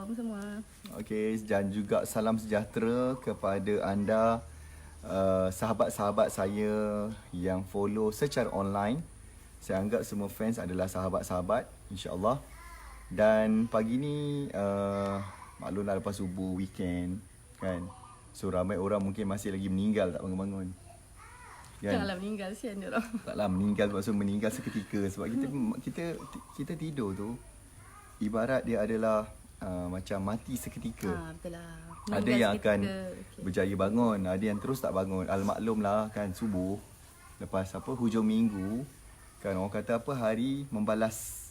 Assalamualaikum semua. Okey, dan juga salam sejahtera kepada anda sahabat-sahabat saya yang follow secara online. Saya anggap semua fans adalah sahabat-sahabat, insya-Allah. Dan pagi ni maklumlah lepas subuh weekend kan. So ramai orang mungkin masih lagi meninggal tak bangun-bangun. Janganlah meninggal, sian dia orang. Taklah meninggal maksud meninggal seketika sebab kita tidur tu ibarat dia adalah macam mati seketika. Betul lah. Ada yang akan berjaya bangun, ada yang terus tak bangun. Al-maklum lah kan, subuh lepas hujung minggu kan, orang kata hari membalas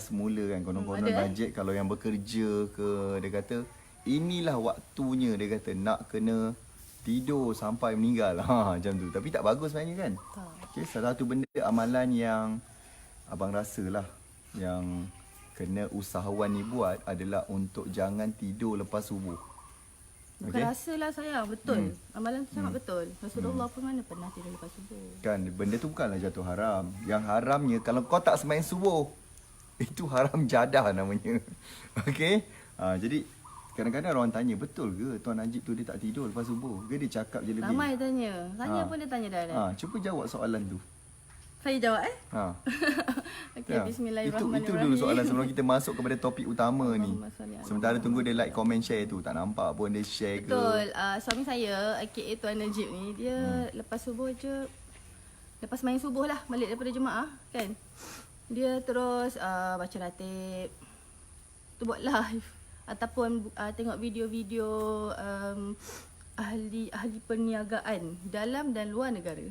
semula kan. Konon-konon bajet kalau yang bekerja ke, dia kata inilah waktunya, dia kata nak kena tidur sampai meninggal. Macam tu. Tapi tak bagus sebenarnya kan. Okay, salah satu benda amalan yang abang rasalah yang kena usahawan ni buat adalah untuk jangan tidur lepas subuh. Bukan rasalah sayang, betul. Amalan tu sangat betul. Rasulullah pun mana pernah tidur lepas subuh. Kan benda tu bukanlah jatuh haram. Yang haramnya kalau kau tak sembahyang subuh, itu haram jadah namanya. Okey. Jadi kadang-kadang orang tanya, betul ke Tuan Najib tu dia tak tidur lepas subuh? Ke dia cakap je lebih? Ramai tanya. Tanya pun dia tanya dah. Cuba jawab soalan tu. Saya jawab Okey, Itu bismillahirrahmanirrahim. dulu soalan sebelum kita masuk kepada topik utama ni. Sementara tunggu dia like, comment, share tu. Tak nampak pun dia share ke. Betul. Suami saya, aka Tuan Najib ni, dia lepas subuh je, lepas main subuh lah, balik daripada Jumaat kan, dia terus baca ratib, tu buat live ataupun tengok video-video ahli perniagaan dalam dan luar negara.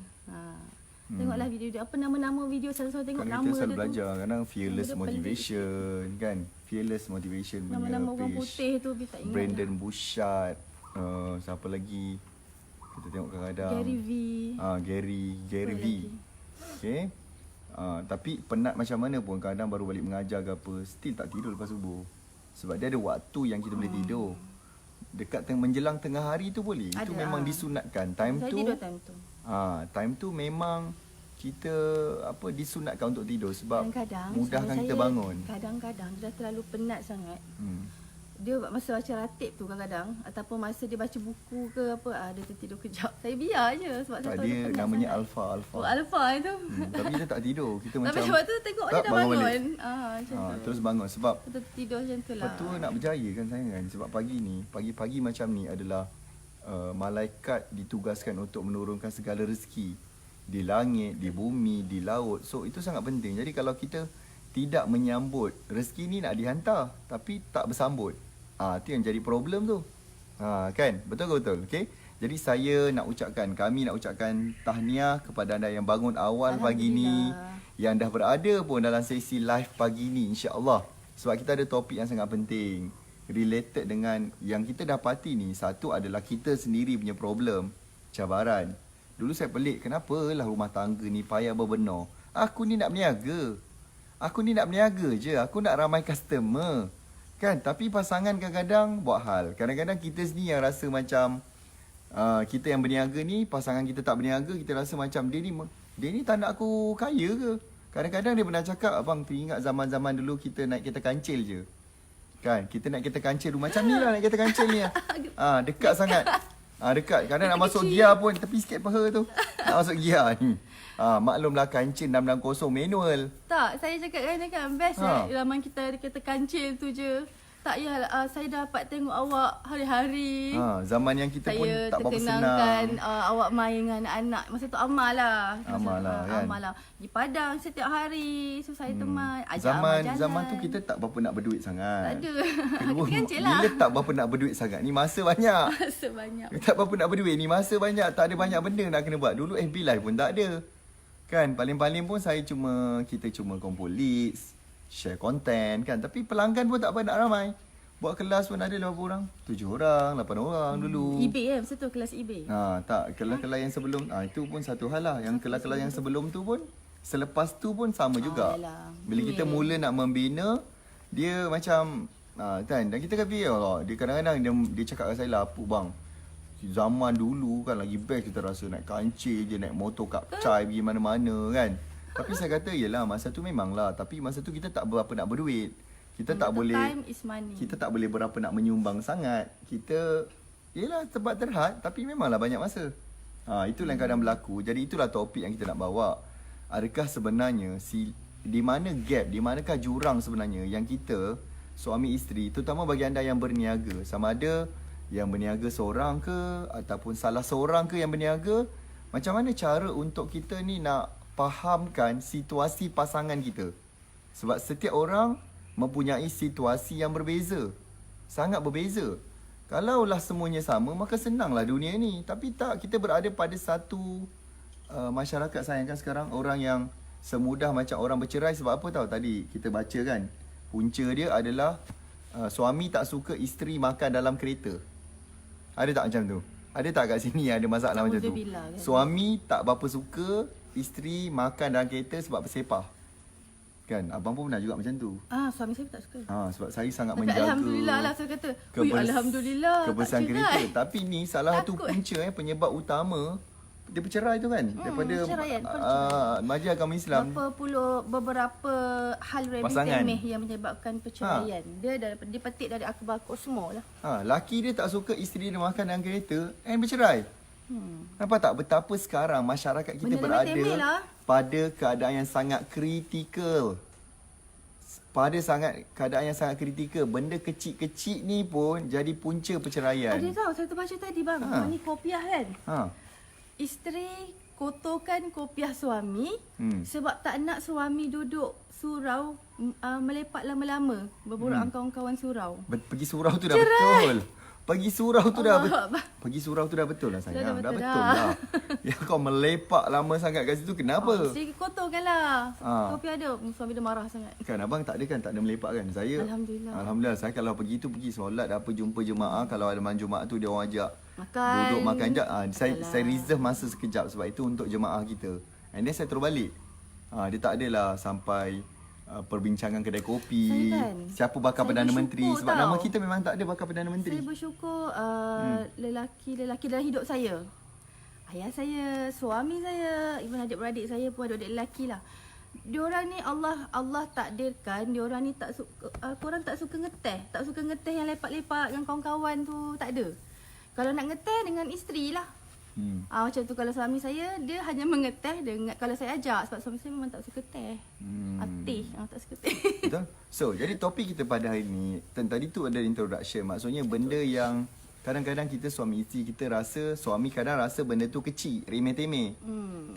Tengoklah video-video, apa nama-nama video, sama-sama tengok kan nama kita dia selalu tu. belajar kadang Fearless Motivation kan. Fearless Motivation punya Nama-nama orang page. putih tu kita tak ingat. Brandon Bouchard, siapa lagi kita tengok kadang-kadang Gary V. Gary V. Okay. Tapi penat macam mana pun kadang baru balik mengajar ke apa, still tak tidur lepas subuh. Sebab dia ada waktu yang kita boleh tidur. Dekat menjelang tengah hari tu boleh. Itu memang disunatkan. Time Saya tu tidur time tu. Time tu memang kita disunatkan untuk tidur sebab kadang-kadang mudahkan kita bangun. Kadang-kadang dia dah terlalu penat sangat. Dia masa baca ratib tu kadang-kadang ataupun masa dia baca buku ke apa, dia tertidur kejap. Saya biar je sebab saya tahu dia penat namanya sangat. alfa. Alfa itu. Tapi kita tak tidur. Kita Tapi macam sebab tu tengok dia dah bangun. Macam tu. Terus bangun sebab kita tidur macam tu lah. lepas tu nak berjaya kan sayang kan. Sebab pagi-pagi macam ni adalah malaikat ditugaskan untuk menurunkan segala rezeki di langit, di bumi, di laut. So itu sangat penting. Jadi kalau kita tidak menyambut rezeki ni nak dihantar tapi tak bersambut, itu yang jadi problem tu. Kan? Betul. Okey. Jadi kami nak ucapkan tahniah kepada anda yang bangun awal pagi ni, yang dah berada pun dalam sesi live pagi ni, insya-Allah. Sebab kita ada topik yang sangat penting related dengan yang kita dapati ni. Satu adalah kita sendiri punya problem, cabaran. Dulu saya pelik, kenapa lah rumah tangga ni payah berbenar. Aku ni nak berniaga je. Aku nak ramai customer. Kan? Tapi pasangan kadang-kadang buat hal. Kadang-kadang kita sendiri yang rasa macam kita yang berniaga ni, pasangan kita tak berniaga, kita rasa macam dia ni tak nak aku kaya ke. Kadang-kadang dia pernah cakap, abang teringat zaman-zaman dulu kita naik kereta kancil je. Kan? Kita naik kereta kancil dulu. Macam ni lah naik kereta kancil ni. Dekat sangat. Dekat. Kadang nak masuk gear pun tepi sikit paha tu. Nak masuk gear ni. Maklumlah kancil 660 manual. Tak, saya cakap kan best zaman kita ada kereta kancil tu je. Tak payah saya dapat tengok awak hari-hari. Zaman yang kita pun tak berapa senang. Saya terkenangkan awak main dengan anak-anak. Masa tu Amal lah kan. Amal lah. Di Padang setiap hari. So saya teman. Zaman tu kita tak berapa nak berduit sangat. Tak ada. Kedua, lah. bila tak berapa nak berduit sangat ni, masa banyak. Tak berapa nak berduit ni, masa banyak. Tak ada banyak benda nak kena buat. Dulu FB Live pun tak ada. Kan, paling-paling pun kita cuma kumpul leads, share konten kan. Tapi pelanggan pun tak banyak ramai. Buat kelas pun ada 5 orang, 7 orang, 8 orang dulu. eBay masa tu kelas eBay. Tak, kelas-kelas yang sebelum itu pun satu hal lah. Yang kelas-kelas yang sebelum tu pun, selepas tu pun sama juga. Bila kita mula nak membina, dia macam kan, dan kita kan Allah, dia kadang-kadang dia cakap dengan saya lah, apa bang, zaman dulu kan lagi best, kita rasa naik kancil je, naik motor kapcai pergi mana-mana kan. Tapi saya kata, yelah masa tu memanglah, tapi masa tu kita tak berapa nak berduit. Kita tak boleh, time is money. kita tak boleh berapa nak menyumbang sangat. Kita, yelah tempat terhad tapi memanglah banyak masa. Itulah yang kadang berlaku. Jadi itulah topik yang kita nak bawa. Adakah sebenarnya di mana gap, di manakah jurang sebenarnya yang kita, suami isteri, terutama bagi anda yang berniaga, sama ada yang berniaga seorang ke ataupun salah seorang ke yang berniaga, macam mana cara untuk kita ni nak fahamkan situasi pasangan kita. Sebab setiap orang mempunyai situasi yang berbeza. Sangat berbeza. Kalaulah semuanya sama, maka senanglah dunia ni. Tapi tak, kita berada pada satu masyarakat sayangkan sekarang, orang yang semudah macam orang bercerai. Sebab apa tahu tadi kita baca kan, punca dia adalah suami tak suka isteri makan dalam kereta. Ada tak macam tu? Ada tak kat sini ada masalah macam tu? Kan? Suami tak berapa suka isteri makan dalam kereta sebab bersepah. Kan, abang pun pernah juga macam tu. Suami saya tak suka. Sebab saya sangat Tapi menjaga. alhamdulillah lah saya kata. Alhamdulillah. Kebersihan tak kereta. cerai. Tapi ni salah satu punca penyebab utama dia bercerai tu kan. Daripada perceraian. Majlis Agama Islam. Beberapa hal Pasangan. remeh yang menyebabkan perceraian. Dia petik dari akhbar Kosmo lah. Laki dia tak suka isteri dia makan dalam kereta and bercerai. Nampak tak betapa sekarang masyarakat kita Benda berada remeh lah. pada keadaan yang sangat kritikal. Keadaan yang sangat kritikal. Benda kecil-kecil ni pun jadi punca perceraian. Ada tahu saya terbaca tadi bang. Ni kopiah kan. Isteri kotorkan kopiah suami sebab tak nak suami duduk surau melepak lama-lama berborak dengan kawan-kawan surau. Pergi surau tu dah betul. Pergi surau tu dah Allah, pergi surau tu dah betul lah sayang. Dah betul dah. lah. Ya kau melepak lama sangat kat situ kenapa? Isteri kotorkan lah. Kopiah dia. Suami dia marah sangat. Kan abang tak ada melepak kan? Saya Alhamdulillah saya kalau pergi tu pergi solat apa jumpa jemaah, kalau ada malam Jumaat tu dia orang ajak duduk makan jap. Saya reserve masa sekejap sebab itu untuk jemaah kita. And then saya terus balik. Dia tak adalah sampai perbincangan kedai kopi, siapa bakal Perdana Menteri, sebab nama kita memang tak ada bakal Perdana Menteri. Saya bersyukur lelaki dalam hidup saya, ayah saya, suami saya, even adik-beradik saya pun adik-adik lelaki lah. Diorang ni Allah takdirkan diorang ni tak suka, korang tak suka ngeteh, yang lepak-lepak dengan kawan-kawan tu, tak ada. Kalau nak ngeteh dengan isteri lah. Macam tu. Kalau suami saya, dia hanya mengeteh dengan kalau saya ajak, sebab suami saya memang tak suka teh. Teh, tak suka teh. Betul. So, jadi topik kita pada hari ni, tadi tu ada introduction. Maksudnya benda yang kadang-kadang kita suami isteri, kita rasa, suami kadang rasa benda tu kecil, remeh-temeh.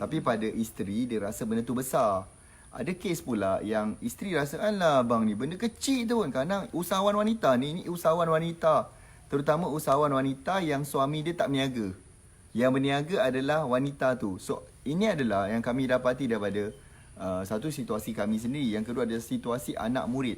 Tapi pada isteri, dia rasa benda tu besar. Ada kes pula yang isteri rasa, alah bang ni benda kecil tu kan. Kadang usahawan wanita ni usahawan wanita. Terutama usahawan wanita yang suami dia tak berniaga. Yang berniaga adalah wanita tu. So, ini adalah yang kami dapati daripada satu situasi kami sendiri. Yang kedua adalah situasi anak murid.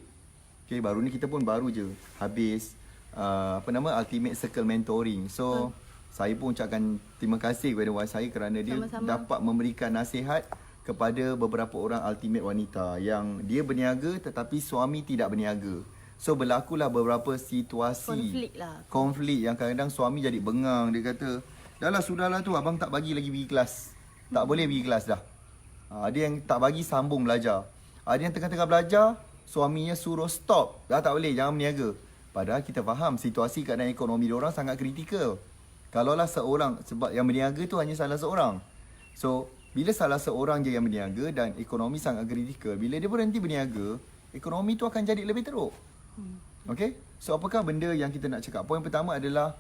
Okay, baru ni kita pun baru je habis Ultimate Circle Mentoring. So, saya pun ucapkan terima kasih kepada wife saya kerana dia dapat memberikan nasihat kepada beberapa orang ultimate wanita yang dia berniaga tetapi suami tidak berniaga. So, berlakulah beberapa situasi konflik yang kadang-kadang suami jadi bengang. Dia kata, sudahlah tu abang tak bagi lagi pergi kelas. Tak boleh pergi kelas dah. Ada yang tak bagi sambung belajar. Ada yang tengah-tengah belajar, suaminya suruh stop. Dah tak boleh, jangan berniaga. Padahal kita faham situasi keadaan ekonomi diorang sangat kritikal. Kalaulah seorang, sebab yang berniaga tu hanya salah seorang. So, bila salah seorang je yang berniaga dan ekonomi sangat kritikal, bila dia berhenti berniaga, ekonomi tu akan jadi lebih teruk. Okay? So, apakah benda yang kita nak cakap? Poin pertama adalah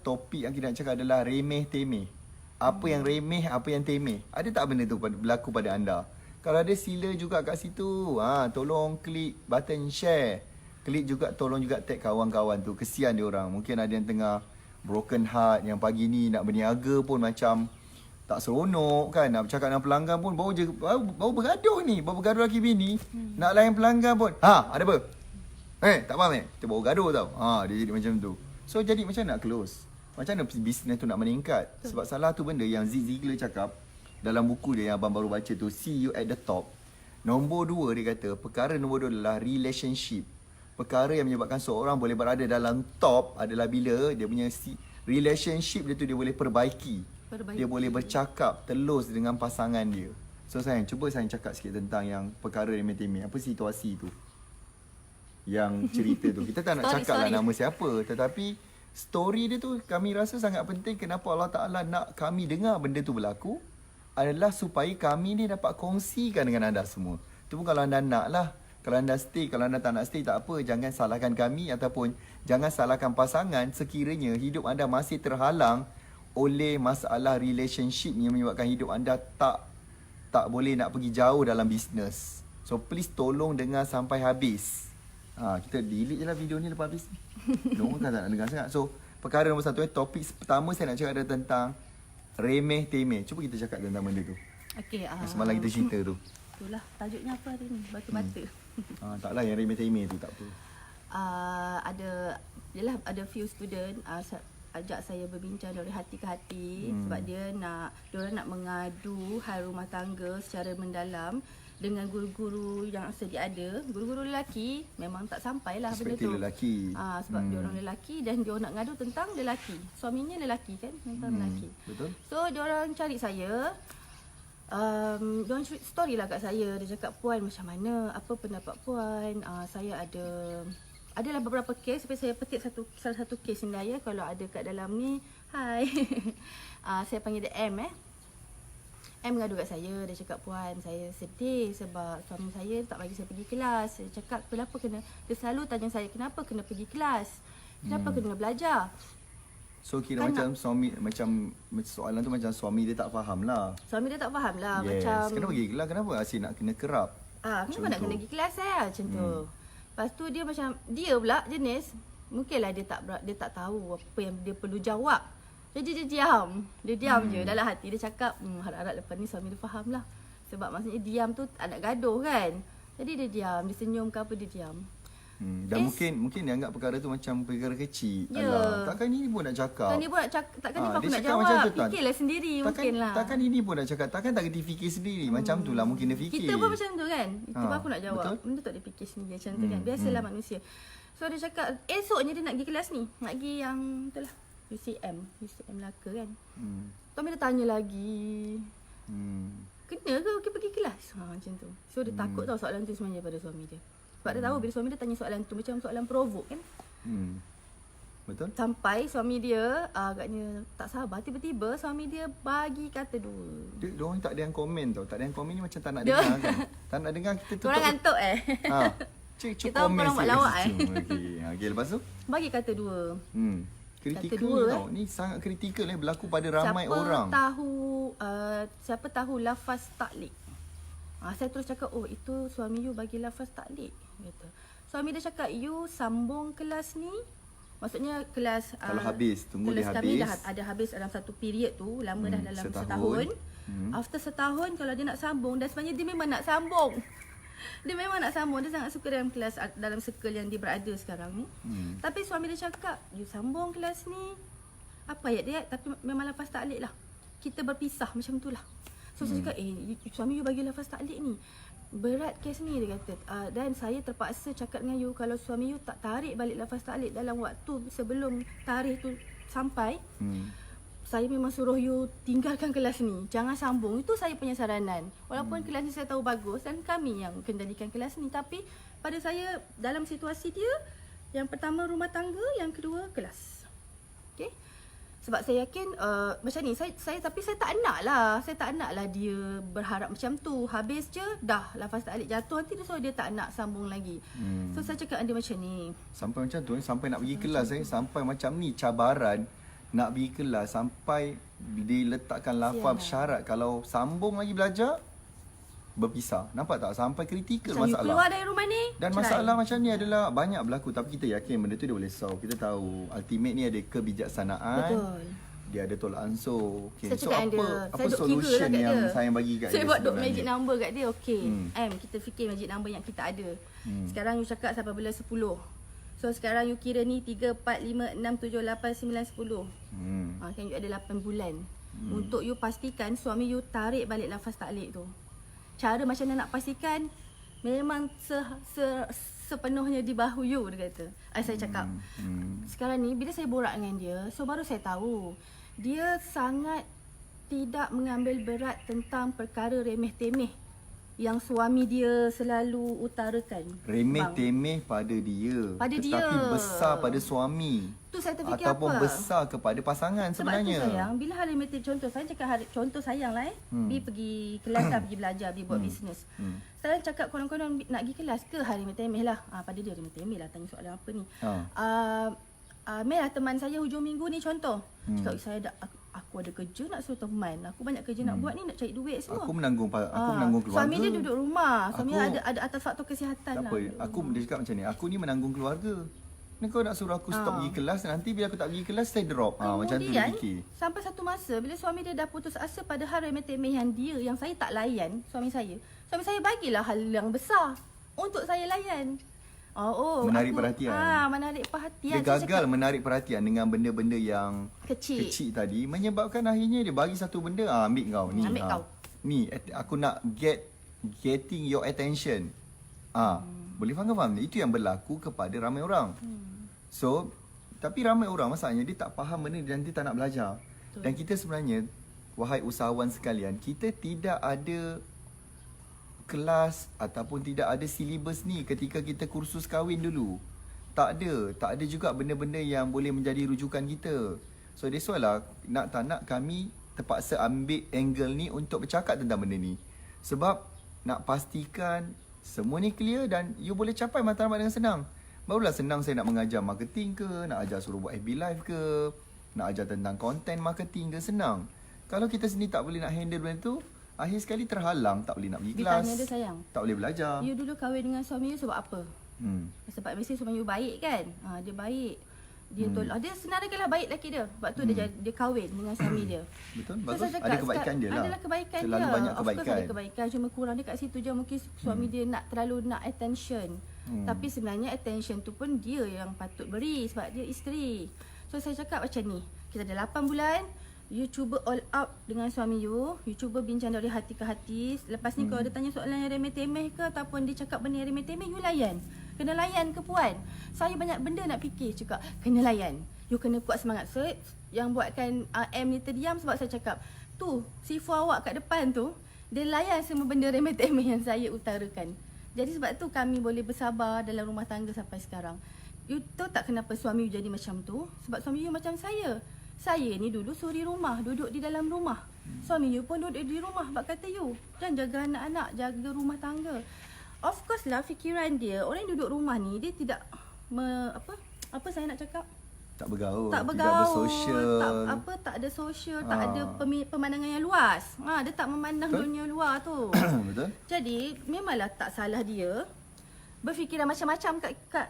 topik yang kita nak cakap adalah remeh-temeh. Apa yang remeh, apa yang temeh. Ada tak benda tu berlaku pada anda? Kalau ada, sila juga kat situ. Tolong klik button share. Klik juga, tolong juga tag kawan-kawan tu. Kesian dia orang. Mungkin ada yang tengah broken heart, yang pagi ni nak berniaga pun macam tak seronok kan. Nak bercakap dengan pelanggan pun baru bergaduh ni. Baru bergaduh laki bini. Nak layan pelanggan pun. Ada apa? Tak faham Kita baru gaduh tau. Dia jadi macam tu. So, jadi macam nak close? Macam mana bisnes tu nak meningkat? Sebab salah tu benda yang Zig Ziglar cakap dalam buku dia yang abang baru baca tu, See You at the Top. Nombor 2 dia kata, perkara nombor 2 adalah relationship. Perkara yang menyebabkan seorang boleh berada dalam top adalah bila dia punya relationship dia tu dia boleh perbaiki. Dia boleh bercakap telus dengan pasangan dia. So sayang, cuba saya cakap sikit tentang yang perkara remeh-temeh. Apa situasi tu? yang cerita tu. Kita tak nak Story, cakap lah story. nama siapa, tetapi story dia tu kami rasa sangat penting. Kenapa Allah Ta'ala nak kami dengar benda tu berlaku adalah supaya kami ni dapat kongsikan dengan anda semua. Tu pun kalau anda nak lah. Kalau anda stay, kalau anda tak nak stay, tak apa. Jangan salahkan kami ataupun jangan salahkan pasangan sekiranya hidup anda masih terhalang oleh masalah relationship yang menyebabkan hidup anda tak boleh nak pergi jauh dalam bisnes. So please tolong dengar sampai habis. Kita delete je lah video ni lepas habis. Diorang kan tak nak dengar sangat. So perkara nombor satu, topik pertama saya nak cakap adalah tentang remeh temeh. Cuba kita cakap tentang benda tu. Okey. Yang semalam kita cerita tu. Itulah tajuknya apa hari ni? Batu-bata. Taklah yang remeh temeh tu tak apa. Ada few student ajak saya berbincang dari hati ke hati sebab diorang nak mengadu hal rumah tangga secara mendalam dengan guru-guru yang sedia ada. Guru-guru lelaki memang tak sampailah benda tu. Perspektif lelaki. Sebab diorang lelaki dan diorang nak ngadu tentang lelaki. Suaminya lelaki kan, tentang lelaki. Betul. So diorang cari saya. Diorang cerita story lah kat saya. Dia cakap, Puan macam mana? Apa pendapat Puan? Saya adalah beberapa kes, tapi saya petik salah satu kes ni ya. Kalau ada kat dalam ni, hai. Saya panggil dia M M mengadu kat saya. Dia cakap, Puan, saya sedih sebab suami saya tak bagi saya pergi kelas. Saya cakap, kenapa kena? Dia selalu tanya saya, kenapa kena pergi kelas? Kenapa kena belajar? So kira macam suami, macam soalan tu macam suami dia tak faham lah. Suami dia tak faham lah. Yes. Macam Kenapa pergi kelas? Kenapa asyik nak kena kerap? kenapa nak kena pergi kelas macam tu. Lepas tu dia macam, dia pula jenis, mungkinlah dia tak tahu apa yang dia perlu jawab. Jadi dia diam. Dia diam je dalam hati. Dia cakap, harap-harap lepas ni suami dia faham lah. Sebab maksudnya diam tu tak nak gaduh kan. Jadi dia diam, dia senyum ke apa, dia diam. Dan mungkin dia anggap perkara tu macam perkara kecil. Ya. Alah, takkan ini pun nak cakap. Takkan ni pun aku dia nak cakap macam jawab. tu, Tan. Fikirlah sendiri mungkin lah. Takkan ini pun nak cakap. Takkan tak kerti fikir sendiri. Macam tu lah mungkin dia fikir. Kita pun macam tu kan. Itu pun aku nak jawab. betul. Benda tak dia fikir sendiri macam tu kan. Biasalah manusia. So dia cakap, esoknya dia nak pergi kelas ni. Nak pergi yang itulah UCM Melaka kan. Tapi dia tanya lagi. Kena ke pergi kelas? Macam tu. So dia takut tau soalan tu sebenarnya pada suami dia. Sebab dia tahu bila suami dia tanya soalan tu macam soalan provoke kan. Betul? Sampai suami dia agaknya tak sabar. Tiba-tiba suami dia bagi kata dua. Diorang tak ada yang komen tau. Tak ada yang komen ni macam tak nak dengar kan. Tak nak dengar kita tutup. Korang ngantuk Cik Kita orang buat lawak Okey, lepas tu? Bagi kata dua. Kritikal Kata dua, tau. Ni sangat kritikal berlaku pada ramai orang. Siapa tahu lafaz taklik. Saya terus cakap, oh itu suami you bagi lafaz taklik. Kata. Suami dia cakap, you sambung kelas ni. Maksudnya kelas Kalau habis, tunggu dia kelas kami habis. dah ada habis dalam satu period tu. Lama dah dalam setahun. After setahun kalau dia nak sambung, dan sebenarnya dia memang nak sambung. Dia memang nak sambung. Dia sangat suka dalam kelas, dalam circle yang dia berada sekarang ni. Tapi suami dia cakap, you sambung kelas ni. Apa ayat dia? Tapi memang lafaz taklik lah. Kita berpisah macam tu lah. So saya cakap, suami you bagi lafaz taklik ni. Berat kes ni dia kata. Dan saya terpaksa cakap dengan you, kalau suami you tak tarik balik lafaz taklik dalam waktu sebelum tarikh tu sampai, saya memang suruh you tinggalkan kelas ni. Jangan sambung. Itu saya punya saranan. Walaupun kelas ni saya tahu bagus dan kami yang kendalikan kelas ni. Tapi pada saya dalam situasi dia, yang pertama rumah tangga, yang kedua kelas. Okay? Sebab saya yakin macam ni, tapi saya tak nak lah. Saya tak nak lah dia berharap macam tu. Habis je, dah lafaz taklik jatuh. Nanti dia tak nak sambung lagi. So saya cakap dia macam ni. Sampai macam tu, sampai nak pergi kelas sampai macam ni cabaran. Nak pergi kelas sampai diletakkan lafaz syarat kalau sambung lagi belajar berpisah. Nampak tak? Sampai kritikal Macam masalah. keluar dari rumah ni, Dan cerai. masalah macam ni adalah banyak berlaku, tapi kita yakin benda tu dia boleh solve. Kita tahu ultimate ni ada kebijaksanaan. Betul. Dia ada tolak ansur. Okay. Saya So cakap apa saya apa duk kira solution lah kat yang dia. saya bagi kat Saya dia buat duk sebenarnya? magic number kat dia. Okey. Kita fikir magic number yang kita ada. Sekarang you cakap sampai bila 10. So sekarang you kira ni 3, 4, 5, 6, 7, 8, 9, 10. Kan you ada 8 bulan. Untuk you pastikan suami you tarik balik lafaz taklik tu. Cara macam mana nak pastikan, memang sepenuhnya di bahu you, dia kata. Saya cakap. Sekarang ni bila saya borak dengan dia, so baru saya tahu dia sangat tidak mengambil berat tentang perkara remeh-temeh yang suami dia selalu utarakan. Remeh Bang. temeh pada dia. Pada tetapi dia. besar pada suami. Tu saya terfikir Ataupun apa? besar kepada pasangan Sebab sebenarnya. tu sayang, bila hari meeting contoh, saya cakap contoh sayang lah Bi pergi kelas lah, pergi belajar, Bi buat bisnes. Saya cakap konon-konon nak pergi kelas ke hari meeting lah. Pada dia hari meeting lah, tanya soalan apa ni. Mel lah teman saya hujung minggu ni contoh. Cakap saya aku ada kerja nak suruh teman. Aku banyak kerja nak buat ni, nak cari duit semua. Aku menanggung keluarga. Suami dia duduk rumah. Suami Aku- ada atas faktor kesihatan Tak lah. apa, dia cakap macam ni. Aku ni menanggung keluarga. Ni kau nak suruh aku stop pergi kelas, nanti bila aku tak pergi kelas saya drop. Macam tu dia fikir. Sampai satu masa bila suami dia dah putus asa pada hari remeh-temeh yang saya tak layan, suami saya bagilah hal yang besar untuk saya layan. Menarik perhatian. Menarik perhatian. Dia gagal menarik perhatian dengan benda-benda yang Kecil tadi, menyebabkan akhirnya dia bagi satu benda, ambil kau ni. Ambil kau. Ni aku nak getting your attention. Boleh faham? Itu yang berlaku kepada ramai orang. So, tapi ramai orang masalahnya dia tak faham benda dan dia tak nak belajar. Betul. Dan kita sebenarnya, wahai usahawan sekalian, kita tidak ada kelas ataupun tidak ada silibus ni ketika kita kursus kahwin dulu. Tak ada juga benda-benda yang boleh menjadi rujukan kita. So that's why lah nak tak nak kami terpaksa ambil angle ni untuk bercakap tentang benda ni. Sebab nak pastikan semua ni clear dan you boleh capai matlamat dengan senang. Barulah senang saya nak mengajar marketing ke, nak ajar suruh buat FB live ke, nak ajar tentang content marketing ke, senang. Kalau kita sendiri tak boleh nak handle benda tu, akhir sekali terhalang, tak boleh nak pergi kelas. Ditanya dia sayang, tak boleh belajar. you dulu kahwin dengan suami you sebab apa? Sebab mesti suami you baik kan? Dia baik. Dia dia senaraikanlah baik lelaki dia. Sebab tu dia kahwin dengan suami dia. Betul, So, bagus. saya cakap, Ada kebaikan dia lah. Adalah kebaikan Terlalu dia. banyak Of course kebaikan. ada kebaikan. Cuma kurang dia kat situ je. Mungkin suami dia terlalu nak attention. Tapi sebenarnya attention tu pun dia yang patut beri. Sebab dia isteri. So saya cakap macam ni. Kita dah 8 bulan. You cuba all out dengan suami you. You cuba bincang dari hati ke hati. Lepas ni kalau dia tanya soalan yang remeh-temeh ke, ataupun dia cakap benda yang remeh-temeh, you layan. Kena layan ke puan? Saya banyak benda nak fikir. Cakap kena layan. You kena kuat semangat. So yang buatkan M ni terdiam sebab saya cakap, tu sifu awak kat depan tu, dia layan semua benda remeh-temeh yang saya utarakan. Jadi sebab tu kami boleh bersabar dalam rumah tangga sampai sekarang. You tahu tak kenapa suami you jadi macam tu? Sebab suami you macam saya. Saya ni dulu suri rumah, duduk di dalam rumah. Suami you pun duduk di rumah, bak kata you. Dan jaga anak-anak, jaga rumah tangga. Of course lah fikiran dia, orang yang duduk rumah ni, dia tidak apa saya nak cakap? Tak bergaul, Tak tidak bergaul, bersosial. tak ada sosial, tak ada pemandangan yang luas. Dia tak memandang dunia luar tu. Betul? Jadi memanglah tak salah dia berfikiran macam-macam kat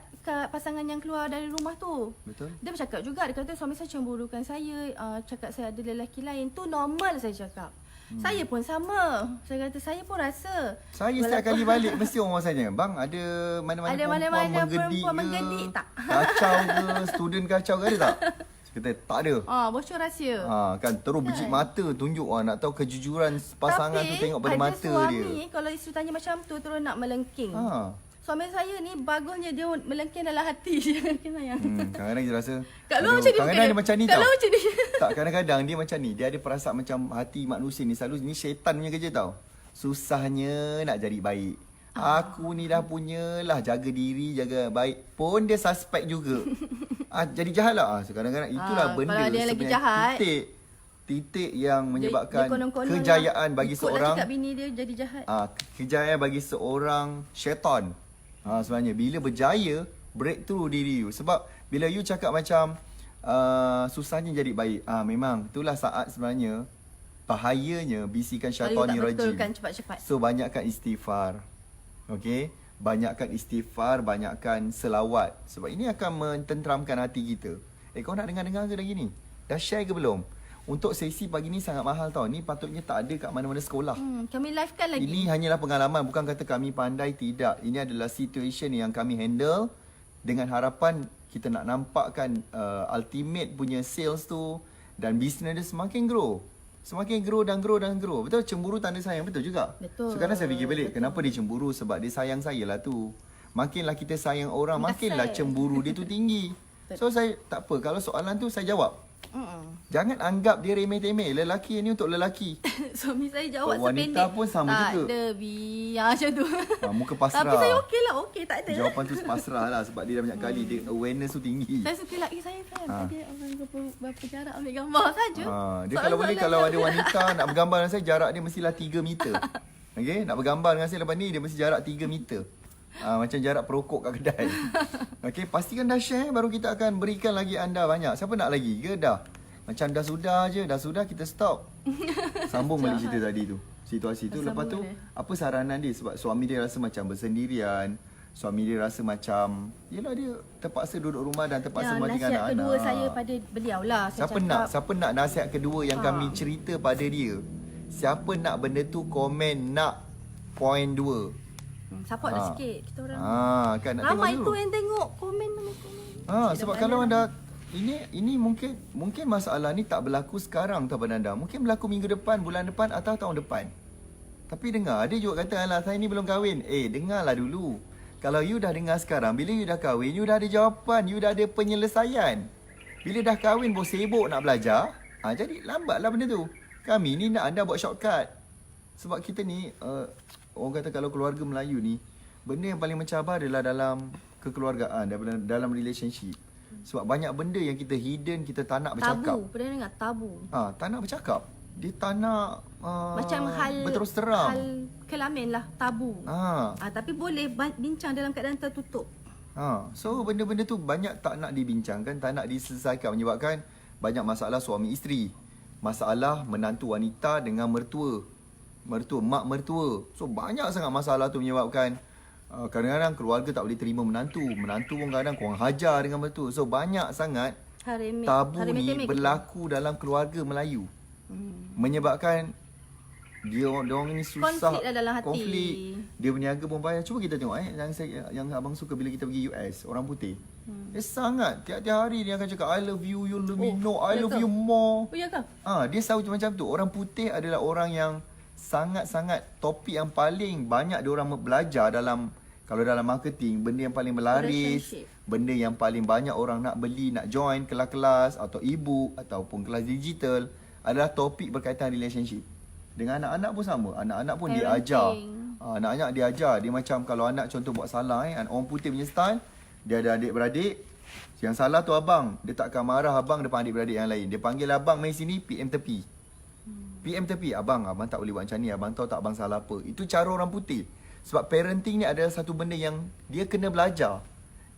pasangan yang keluar dari rumah tu. Betul. Dia bercakap juga, dia kata suami saya cemburukan saya, cakap saya ada lelaki lain. Tu normal saya cakap. Saya pun sama. Saya kata saya pun rasa. Saya setiap kali balik mesti orang tanya, bang ada mana-mana Ada perempuan mana-mana menggedik perempuan ke? menggedik tak? Kacau ke? Student kacau ke, ada tak? Saya kata tak ada. Bocor rahsia. Kan terus biji mata tunjuk nak tahu kejujuran pasangan tu tengok pada mata dia. Tapi suami kalau isteri tanya macam tu terus nak melengking. Suami saya ni bagusnya dia melengking dalam hati dia. Kadang-kadang dia rasa Kalau macam ni. kadang-kadang dia macam ni tau. Kalau macam ni. Tak, kadang-kadang dia macam ni. Dia ada perasaan macam hati manusia ni selalu ni syaitan punya kerja tau. Susahnya nak jadi baik. Aku ni dah punyalah jaga diri, jaga baik. Pun dia suspek juga. Jadi jahat lah. So, kadang-kadang itulah benda kalau dia lagi jahat, titik yang menyebabkan dia konon-konon kejayaan bagi seorang. Ikutlah cakap bini dia jadi jahat. Kejayaan bagi seorang syaitan. Sebenarnya bila berjaya breakthrough diri you. Sebab bila you cakap macam susahnya jadi baik, memang itulah saat sebenarnya bahayanya bisikan syaitan ni rajim. Cepat-cepat. So banyakkan istighfar. Okey, banyakkan istighfar, banyakkan selawat. Sebab ini akan mententeramkan hati kita. Kau nak dengar-dengar ke lagi ni? Dah share ke belum? Untuk sesi pagi ni sangat mahal tau. Ni patutnya tak ada kat mana-mana sekolah. Kami live kan lagi. Ini hanyalah pengalaman. Bukan kata kami pandai, tidak. Ini adalah situation yang kami handle. Dengan harapan kita nak nampakkan ultimate punya sales tu. Dan bisnes dia semakin grow. Semakin grow dan grow dan grow. Betul? Cemburu tanda sayang. Betul juga? Betul. Sekarang saya fikir balik. Kenapa dia cemburu? Sebab dia sayang saya lah tu. Makinlah kita sayang orang, makinlah cemburu dia tu tinggi. So saya tak apa. Kalau soalan tu saya jawab. Jangan anggap dia remeh-temeh. Lelaki ni untuk lelaki. Suami saya jawab Wanita sependek. pun sama tak juga. Tak ada macam tu. Muka pasrah. Tapi saya okey lah. Okey, tak ada. Jawapan tu pasrah lah sebab dia dah banyak kali. Dia awareness tu tinggi. Saya suka lelaki saya kan. Dia orang berapa jarak ambil gambar saja. Dia kalau boleh, kalau ada wanita nak bergambar dengan saya, jarak dia mestilah 3 meter. Okay? Nak bergambar dengan saya lepas ni, dia mesti jarak 3 meter. Macam jarak perokok kat kedai. Okay? Pastikan dah share, baru kita akan berikan lagi anda banyak. Siapa nak lagi ke dah? Macam dah sudah je, dah sudah kita stop. Sambung balik cerita tadi tu. Situasi tu. Lepas tu, apa saranan dia? Sebab suami dia rasa macam bersendirian. Suami dia rasa macam, yelah dia terpaksa duduk rumah dan terpaksa mati dengan anak-anak. Nasihat kedua saya pada beliau lah. Siapa nak nasihat kedua yang kami cerita pada dia? Siapa nak benda tu, komen nak point 2. Support dah sikit kita orang. Kan nak ramai tengok tu yang tengok komen. Sebab kalau anda ini mungkin masalah ni tak berlaku sekarang tau Anda. Mungkin berlaku minggu depan, bulan depan atau tahun depan. Tapi dengar, dia juga kata, alah saya ni belum kahwin. Dengarlah dulu. Kalau you dah dengar sekarang, bila you dah kahwin, you dah ada jawapan, you dah ada penyelesaian. Bila dah kahwin pun sibuk nak belajar, jadi lambatlah benda tu. Kami ni nak anda buat shortcut. Sebab kita ni, orang kata kalau keluarga Melayu ni, benda yang paling mencabar adalah dalam kekeluargaan, dalam relationship. Sebab banyak benda yang kita hidden, kita tak nak bercakap. Tabu, pernah dengar tabu? Tak nak bercakap. Dia tak nak macam hal berterus terang. Hal kelamin lah, tabu. Tapi boleh bincang dalam keadaan tertutup. So benda-benda tu banyak tak nak dibincangkan, tak nak diselesaikan, menyebabkan banyak masalah suami isteri. Masalah menantu wanita dengan mertua, mak mertua. So banyak sangat masalah tu menyebabkan kadang-kadang keluarga tak boleh terima menantu pun kadang kurang hajar dengan mertua. So banyak sangat tabu ni berlaku dalam keluarga Melayu. Menyebabkan dia orang ni susah, konflik lah dalam hati. Konflik. Dia berniaga pun payah. Cuba kita tengok yang abang suka bila kita pergi US, orang putih. Dia sangat tiap-tiap hari dia akan cakap I love you, you love me, no I love you more. Ya ke? Dia selalu macam tu. Orang putih adalah orang yang sangat-sangat topik yang paling banyak dia orang belajar dalam, kalau dalam marketing, benda yang paling melaris, benda yang paling banyak orang nak beli, nak join kelas-kelas atau e-book ataupun kelas digital adalah topik berkaitan relationship. Dengan anak-anak pun sama. Anak-anak pun dia ajar. Anak-anak dia ajar. Dia macam kalau anak contoh buat salah, orang putih punya style, dia ada adik-beradik. Yang salah tu abang. Dia takkan marah abang depan adik-beradik yang lain. Dia panggil abang main sini, PM tepi. PM tepi. Abang tak boleh buat macam ni. Abang tahu tak abang salah apa. Itu cara orang putih. Sebab parenting ni adalah satu benda yang dia kena belajar.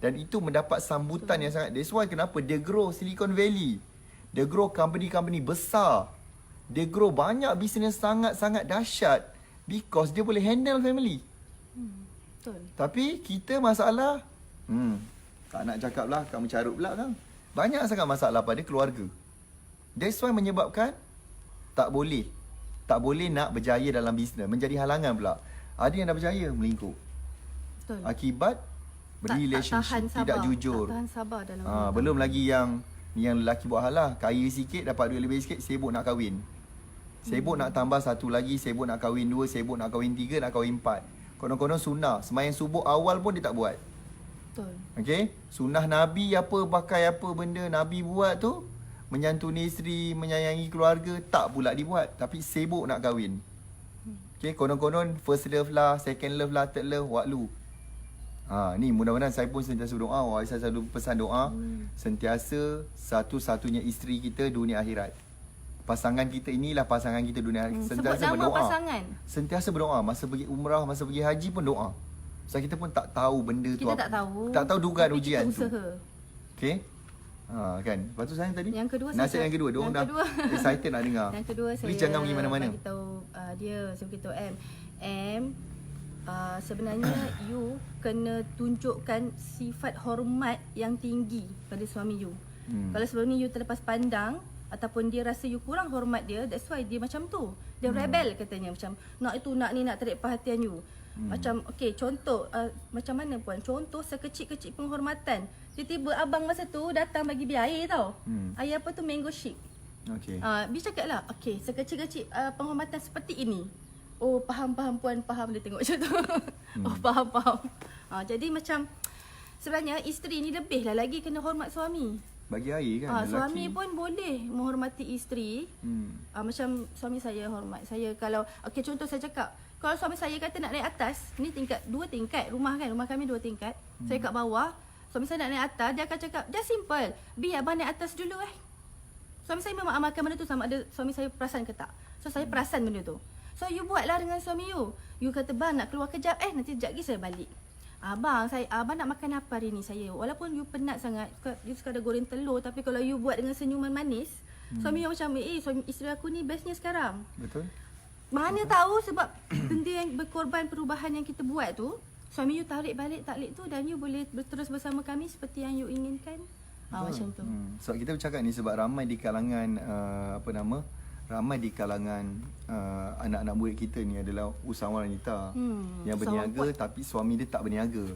Dan itu mendapat sambutan yang sangat. That's why kenapa dia grow Silicon Valley. Dia grow company-company besar. Dia grow banyak bisnes sangat-sangat dahsyat. Because dia boleh handle family. Betul. Tapi kita masalah, tak nak cakap lah, kamu carut pula kan. Banyak sangat masalah pada keluarga. That's why menyebabkan tak boleh nak berjaya dalam bisnes. Menjadi halangan pula. Ada yang dah berjaya melingkup. Betul. Akibat relationship tidak jujur. Tak tahan sabar dalam belum lagi yang lelaki buat hal lah. Kaya sikit, dapat duit lebih sikit, sibuk nak kahwin. Sibuk nak tambah satu lagi, sibuk nak kahwin 2, sibuk nak kahwin 3, nak kahwin 4. Konon-konon sunnah. Sembahyang subuh awal pun dia tak buat. Betul. Okay? Sunnah Nabi apa, pakai apa benda Nabi buat tu, menyantuni isteri, menyayangi keluarga, tak pula dibuat. Tapi sibuk nak kahwin. Okay? Konon-konon first love lah, second love lah, third love, waklu. Ni mudah-mudahan saya pun sentiasa berdoa. Saya selalu pesan doa. Sentiasa satu-satunya isteri kita dunia akhirat. Pasangan kita inilah pasangan kita dunia akhirat. Sentiasa sebut nama berdoa. Pasangan. Sentiasa berdoa. Masa pergi umrah, masa pergi haji pun doa. Sebab kita pun tak tahu benda tu kita apa. Tak tahu. Tak tahu dugaan ujian tu. Usaha. Okay? Kan? Lepas tu saya tadi? Yang kedua nasihat yang kedua. Diorang dah excited nak dengar. Yang kedua saya jangan pergi mana-mana. Beritahu dia, saya beritahu M. Sebenarnya you kena tunjukkan sifat hormat yang tinggi pada suami you. Kalau sebelum ni you terlepas pandang ataupun dia rasa you kurang hormat dia, that's why dia macam tu. Dia rebel katanya, macam nak itu, nak ni, nak tarik perhatian you. Macam okay, contoh macam mana puan? Contoh sekecil-kecil penghormatan. Tiba-tiba abang masa tu datang bagi biar air tau. Air apa tu, mango shake. Okay. Dia cakap lah, okay, sekecil-kecil penghormatan seperti ini. Oh, faham puan, faham. Dia tengok macam tu. Oh, faham. Jadi macam sebenarnya isteri ni lebih lah lagi kena hormat suami. Bagi air kan lelaki. Suami pun boleh menghormati isteri. Macam suami saya hormat saya. Kalau okey, contoh saya cakap, kalau suami saya kata nak naik atas, ni tingkat 2 tingkat rumah kan, rumah kami 2 tingkat. Saya kat bawah, suami saya nak naik atas, dia akan cakap, "Just simple. Biar abang naik atas dulu Suami saya memang amalkan benda tu sama ada suami saya perasan ke tak. So saya perasan benda tu. So you buatlah dengan suami you. You kata, "Bang nak keluar kejap, nanti sekejap lagi saya balik." Abang nak makan apa hari ni saya? Walaupun you penat sangat, you sekadar goreng telur, tapi kalau you buat dengan senyuman manis, suami you macam, suami isteri aku ni bestnya sekarang. Betul. Mana tahu sebab benda yang berkorban perubahan yang kita buat tu, suami you tarik balik taklid tu dan you boleh terus bersama kami seperti yang you inginkan. Macam tu. Sebab kita bercakap ni sebab ramai di kalangan anak-anak murid kita ni adalah usahawan wanita yang berniaga tapi suami dia tak berniaga.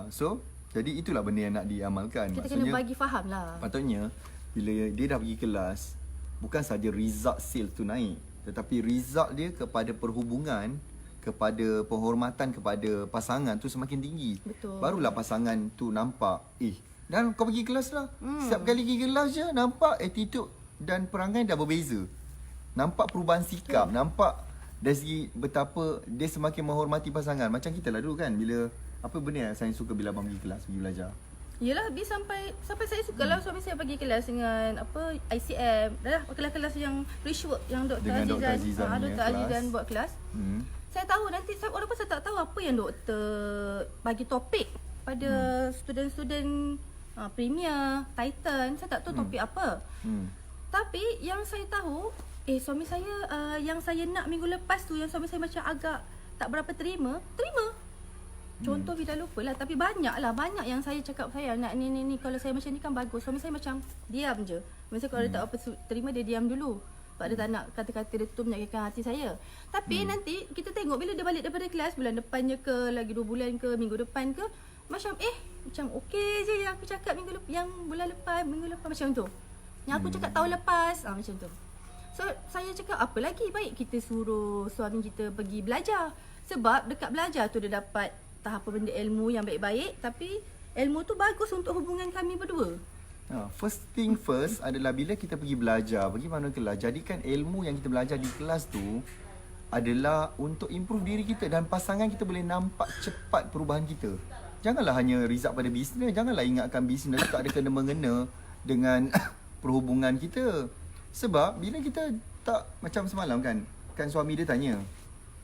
So jadi itulah benda yang nak diamalkan. Kita kena bagi faham lah. Patutnya bila dia dah pergi kelas, bukan saja result sales tu naik, tetapi result dia kepada perhubungan, kepada penghormatan kepada pasangan tu semakin tinggi. Betul. Barulah pasangan tu nampak, dan kau pergi kelas lah. Setiap kali pergi kelas je nampak attitude dan perangai dah berbeza. Nampak perubahan sikap, nampak dari segi betapa dia semakin menghormati pasangan. Macam kita lah dulu kan, bila apa benda yang saya suka bila abang pergi kelas, pergi belajar. Yelah, sampai saya suka lah suami saya pergi kelas dengan ICM. Dah kelas-kelas yang reshwork yang Dr. Azizan. Dr. Azizan buat kelas. Saya tahu nanti walaupun saya tak tahu apa yang doktor bagi topik pada student-student Premier, Titan, saya tak tahu topik apa. Tapi yang saya tahu, suami saya yang saya nak minggu lepas tu, yang suami saya macam agak tak berapa terima. Contoh kita lupa lah, tapi banyak yang saya cakap, saya nak ni kalau saya macam ni kan bagus. Suami saya macam diam je. Maksudnya kalau dia tak apa terima, dia diam dulu. Sebab dia tak nak kata-kata dia tu menyakitkan hati saya. Tapi nanti kita tengok bila dia balik daripada kelas, bulan depannya ke, lagi 2 bulan ke, minggu depan ke, macam macam okey je yang aku cakap minggu lepas, macam tu. Yang aku cakap tahun lepas, macam tu. So saya cakap apa lagi baik kita suruh suami kita pergi belajar. Sebab dekat belajar tu dia dapat tahap benda ilmu yang baik-baik, tapi ilmu tu bagus untuk hubungan kami berdua. First thing first adalah bila kita pergi belajar, pergi mana kelas, jadikan ilmu yang kita belajar di kelas tu adalah untuk improve diri kita dan pasangan kita boleh nampak cepat perubahan kita. Janganlah hanya result pada bisnes, janganlah ingatkan bisnes tak ada kena-mengena dengan perhubungan kita. Sebab bila kita tak, macam semalam kan suami dia tanya,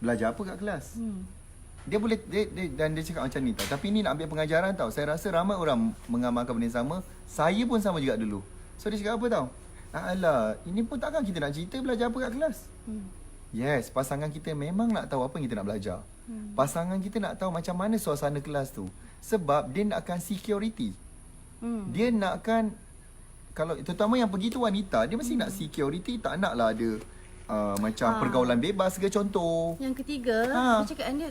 belajar apa kat kelas? Dia boleh dan dia cakap macam ni tau. Tapi ni nak ambil pengajaran tau. Saya rasa ramai orang mengamalkan benda yang sama. Saya pun sama juga dulu. So dia cakap apa tau? Alah, ini pun takkan kita nak cerita belajar apa kat kelas. Yes, pasangan kita memang nak tahu apa yang kita nak belajar. Pasangan kita nak tahu macam mana suasana kelas tu. Sebab dia nakkan security. Dia nakkan, kalau terutama yang pergi tu wanita, dia mesti nak security. Tak naklah ada macam pergaulan bebas ke contoh. Yang ketiga,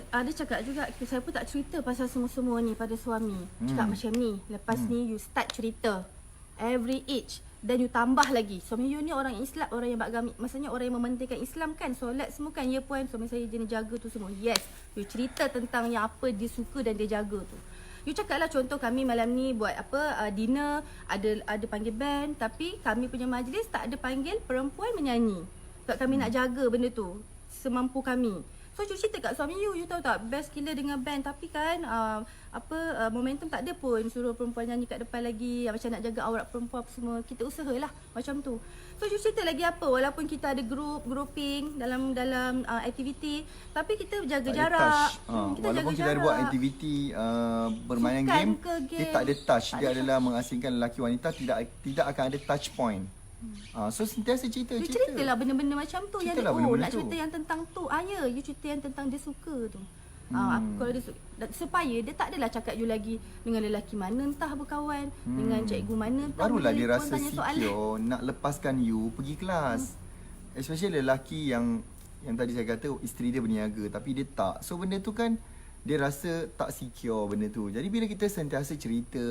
dia cakap juga, saya pun tak cerita pasal semua-semua ni pada suami. Cakap macam ni, lepas ni you start cerita every age. Dan you tambah lagi, suami you ni orang Islam, orang yang beragama, maksudnya orang yang mementingkan Islam kan, solat semua kan, ya puan, suami saya jenis jaga tu semua. Yes, you cerita tentang yang apa dia suka dan dia jaga tu. You cakap lah, contoh kami malam ni buat dinner, ada panggil band, tapi kami punya majlis tak ada panggil perempuan menyanyi. Sebab kami nak jaga benda tu semampu kami. So you cerita kat suami you tahu tak, best gila dengan band, tapi kan momentum tak ada pun, suruh perempuan nyanyi kat depan lagi, macam nak jaga aurat perempuan apa semua. Kita usahalah macam tu. So you cerita lagi apa, walaupun kita ada grouping dalam aktiviti, tapi kita jaga jarak. Walaupun kita ada buat aktiviti bermain game, dia tak ada touch. Dia adalah mengasingkan lelaki wanita, tidak akan ada touch point. So sentiasa ceritalah benda-benda macam tu. Yang dia, nak cerita yang tentang tu, you cerita yang tentang dia suka tu. Kalau dia suka, supaya dia tak adalah cakap you lagi dengan lelaki mana entah berkawan, dengan cikgu mana entah. Barulah dia rasa secure nak lepaskan you pergi kelas. Especially lelaki yang tadi saya kata isteri dia berniaga tapi dia tak. So benda tu kan dia rasa tak secure benda tu. Jadi bila kita sentiasa cerita,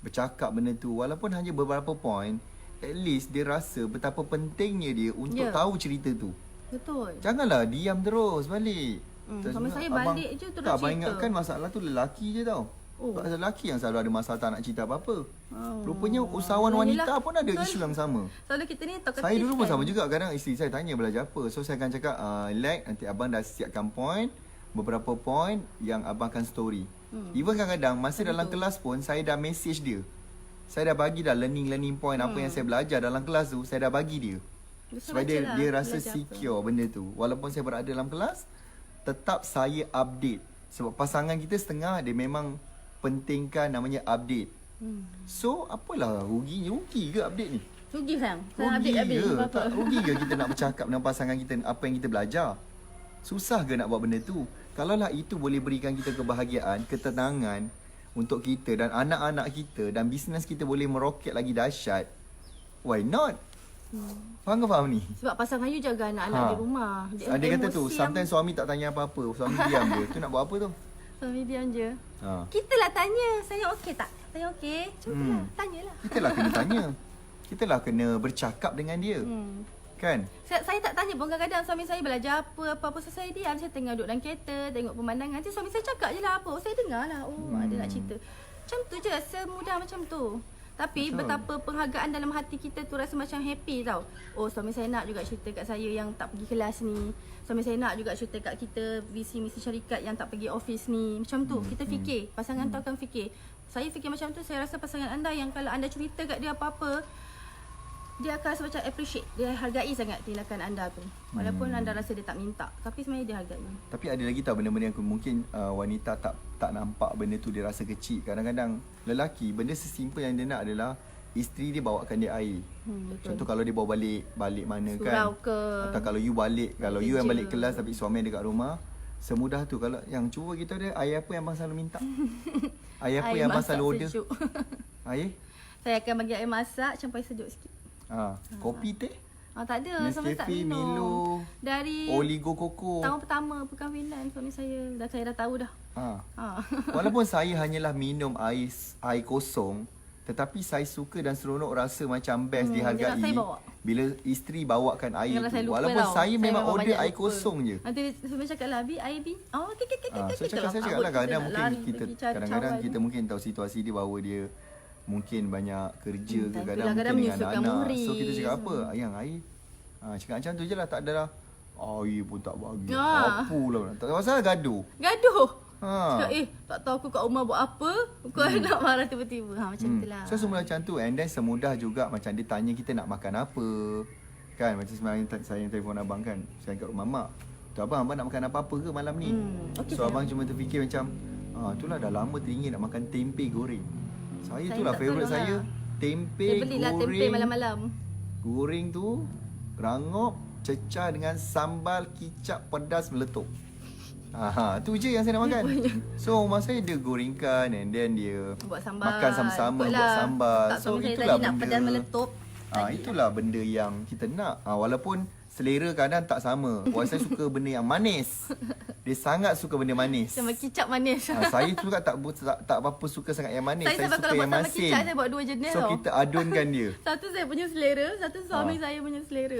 bercakap benda tu, walaupun hanya beberapa point, at least dia rasa betapa pentingnya dia untuk tahu cerita tu. Betul. Janganlah diam terus balik. Sama saya balik je terus cerita. Tak, abang ingatkan masalah tu lelaki je tau. Oh. Lelaki yang selalu ada masalah tak nak cerita apa-apa. Rupanya usahawan Yelah. wanita pun ada isu yang sama. Selalu kita ni talkative Saya dulu pun kan? sama juga. Kadang isteri saya tanya belajar apa. So saya akan cakap, Lek, nanti abang dah siapkan point, beberapa point yang abang akan story. Even kadang-kadang masa dalam kelas pun saya dah message dia. Saya dah bagi dah learning point apa yang saya belajar dalam kelas tu, saya dah bagi dia. Supaya dia rasa secure benda tu. Walaupun saya berada dalam kelas, tetap saya update. Sebab pasangan kita setengah dia memang pentingkan namanya update. So apalah rugi ke update ni? Rugi sayang. Sayang Rugi update habis ke? apa-apa. Tak rugi ke kita nak bercakap dengan pasangan kita apa yang kita belajar? Susah ke nak buat benda tu? Kalaulah itu boleh berikan kita kebahagiaan, ketenangan untuk kita dan anak-anak kita dan bisnes kita boleh meroket lagi dahsyat, why not? Faham ni? Sebab pasangan you jaga anak-anak di rumah. Dia kata tu, sometimes suami tak tanya apa-apa, suami diam je. Tu nak buat apa tu? Suami diam je. Ha. Kita lah tanya, saya okey tak? Saya okey. Cubalah, tanyalah. Kita lah kena tanya. Kita lah kena bercakap dengan dia. Kan? Saya tak tanya pun kadang-kadang suami saya belajar apa-apa. So saya diam, saya tengah duduk dalam kereta, tengok pemandangan. Nanti suami saya cakap je lah apa. Saya dengar lah. Oh, ada nak cerita. Macam tu je, semudah macam tu. Tapi betul. Betapa penghargaan dalam hati kita tu rasa macam happy tau. Oh, suami saya nak juga cerita kat saya yang tak pergi kelas ni. Suami saya nak juga cerita kat kita visi-misi syarikat yang tak pergi office ni. Macam tu, kita fikir. Pasangan tu akan fikir. Saya fikir macam tu, saya rasa pasangan anda yang kalau anda cerita kat dia apa-apa, dia akan rasa macam appreciate. Dia hargai sangat tindakan anda tu. Walaupun anda rasa dia tak minta, tapi sebenarnya dia hargai. Tapi ada lagi tau benda-benda yang mungkin wanita tak nampak benda tu dia rasa kecil. Kadang-kadang lelaki benda sesimpel yang dia nak adalah isteri dia bawakan dia air. Betul. Contoh kalau dia bawa balik mana Surau kan. ke. Atau kalau you balik, kalau you yang kerja. balik kelas tapi suami ada kat rumah, semudah tu. Kalau yang cuba kita ada air apa yang abang selalu minta? Air apa yang abang masak selalu order? sejuk. Air? Saya akan bagi air masak campur sejuk sikit. Kopi teh? Tak ada. Suami tak Nescafe, minum. Milo, Dari Oligo Coco. tahun pertama perkahwinan suami saya. Saya dah tahu dah. Walaupun saya hanyalah minum air kosong, tetapi saya suka dan seronok rasa macam best dia nak dihargai saya bawa. bila isteri bawakan air Kadang-kadang saya tu. lupa Walaupun tau. saya memang memang order banyak air lupa. kosong je. Nanti suami cakap lah, Bi, air Bi. Okay. So saya cakap lah kadang mungkin kita kadang-kadang kita mungkin tahu situasi dia bahawa dia mungkin banyak kerja ke kadang mungkin kadang dengan menyusukan anak-anak. murid. So kita cakap apa? Ayang air. Cakap macam tu je lah, tak ada lah. Air pun tak bagi. Ah. Apa lah. Tak pasal gaduh. Gaduh. Ha. Cakap, tak tahu aku kat rumah buat apa. Kau nak marah tiba-tiba. Macam tu lah. So semula macam tu. And then semudah juga macam dia tanya kita nak makan apa. Kan macam semalam saya telefon abang kan. Saya kat rumah mak. Tu abang nak makan apa-apa ke malam ni? Okey, So abang cuma terfikir macam itulah dah lama teringin nak makan tempe goreng. Saya itulah tak favourite tolong saya. lah. Tempe Saya belilah goreng. tempe malam-malam. Goreng tu rangup cecah dengan sambal kicap pedas meletup. Tu je yang saya nak makan. So rumah saya dia gorengkan and then dia Buat sambal. makan sama-sama buat sambal. Tak, So suami saya itulah tadi nak benda. pedas meletup. Itulah benda yang kita nak. Walaupun selera kadang tak sama. Saya suka benda yang manis. Dia sangat suka benda manis. Sama kicap manis. Saya tu tak apa-apa suka sangat yang manis. Saya suka kalau buat yang sama masin. kicap, saya buat dua jenis So tau. kita adunkan dia. Satu saya punya selera, satu suami saya punya selera.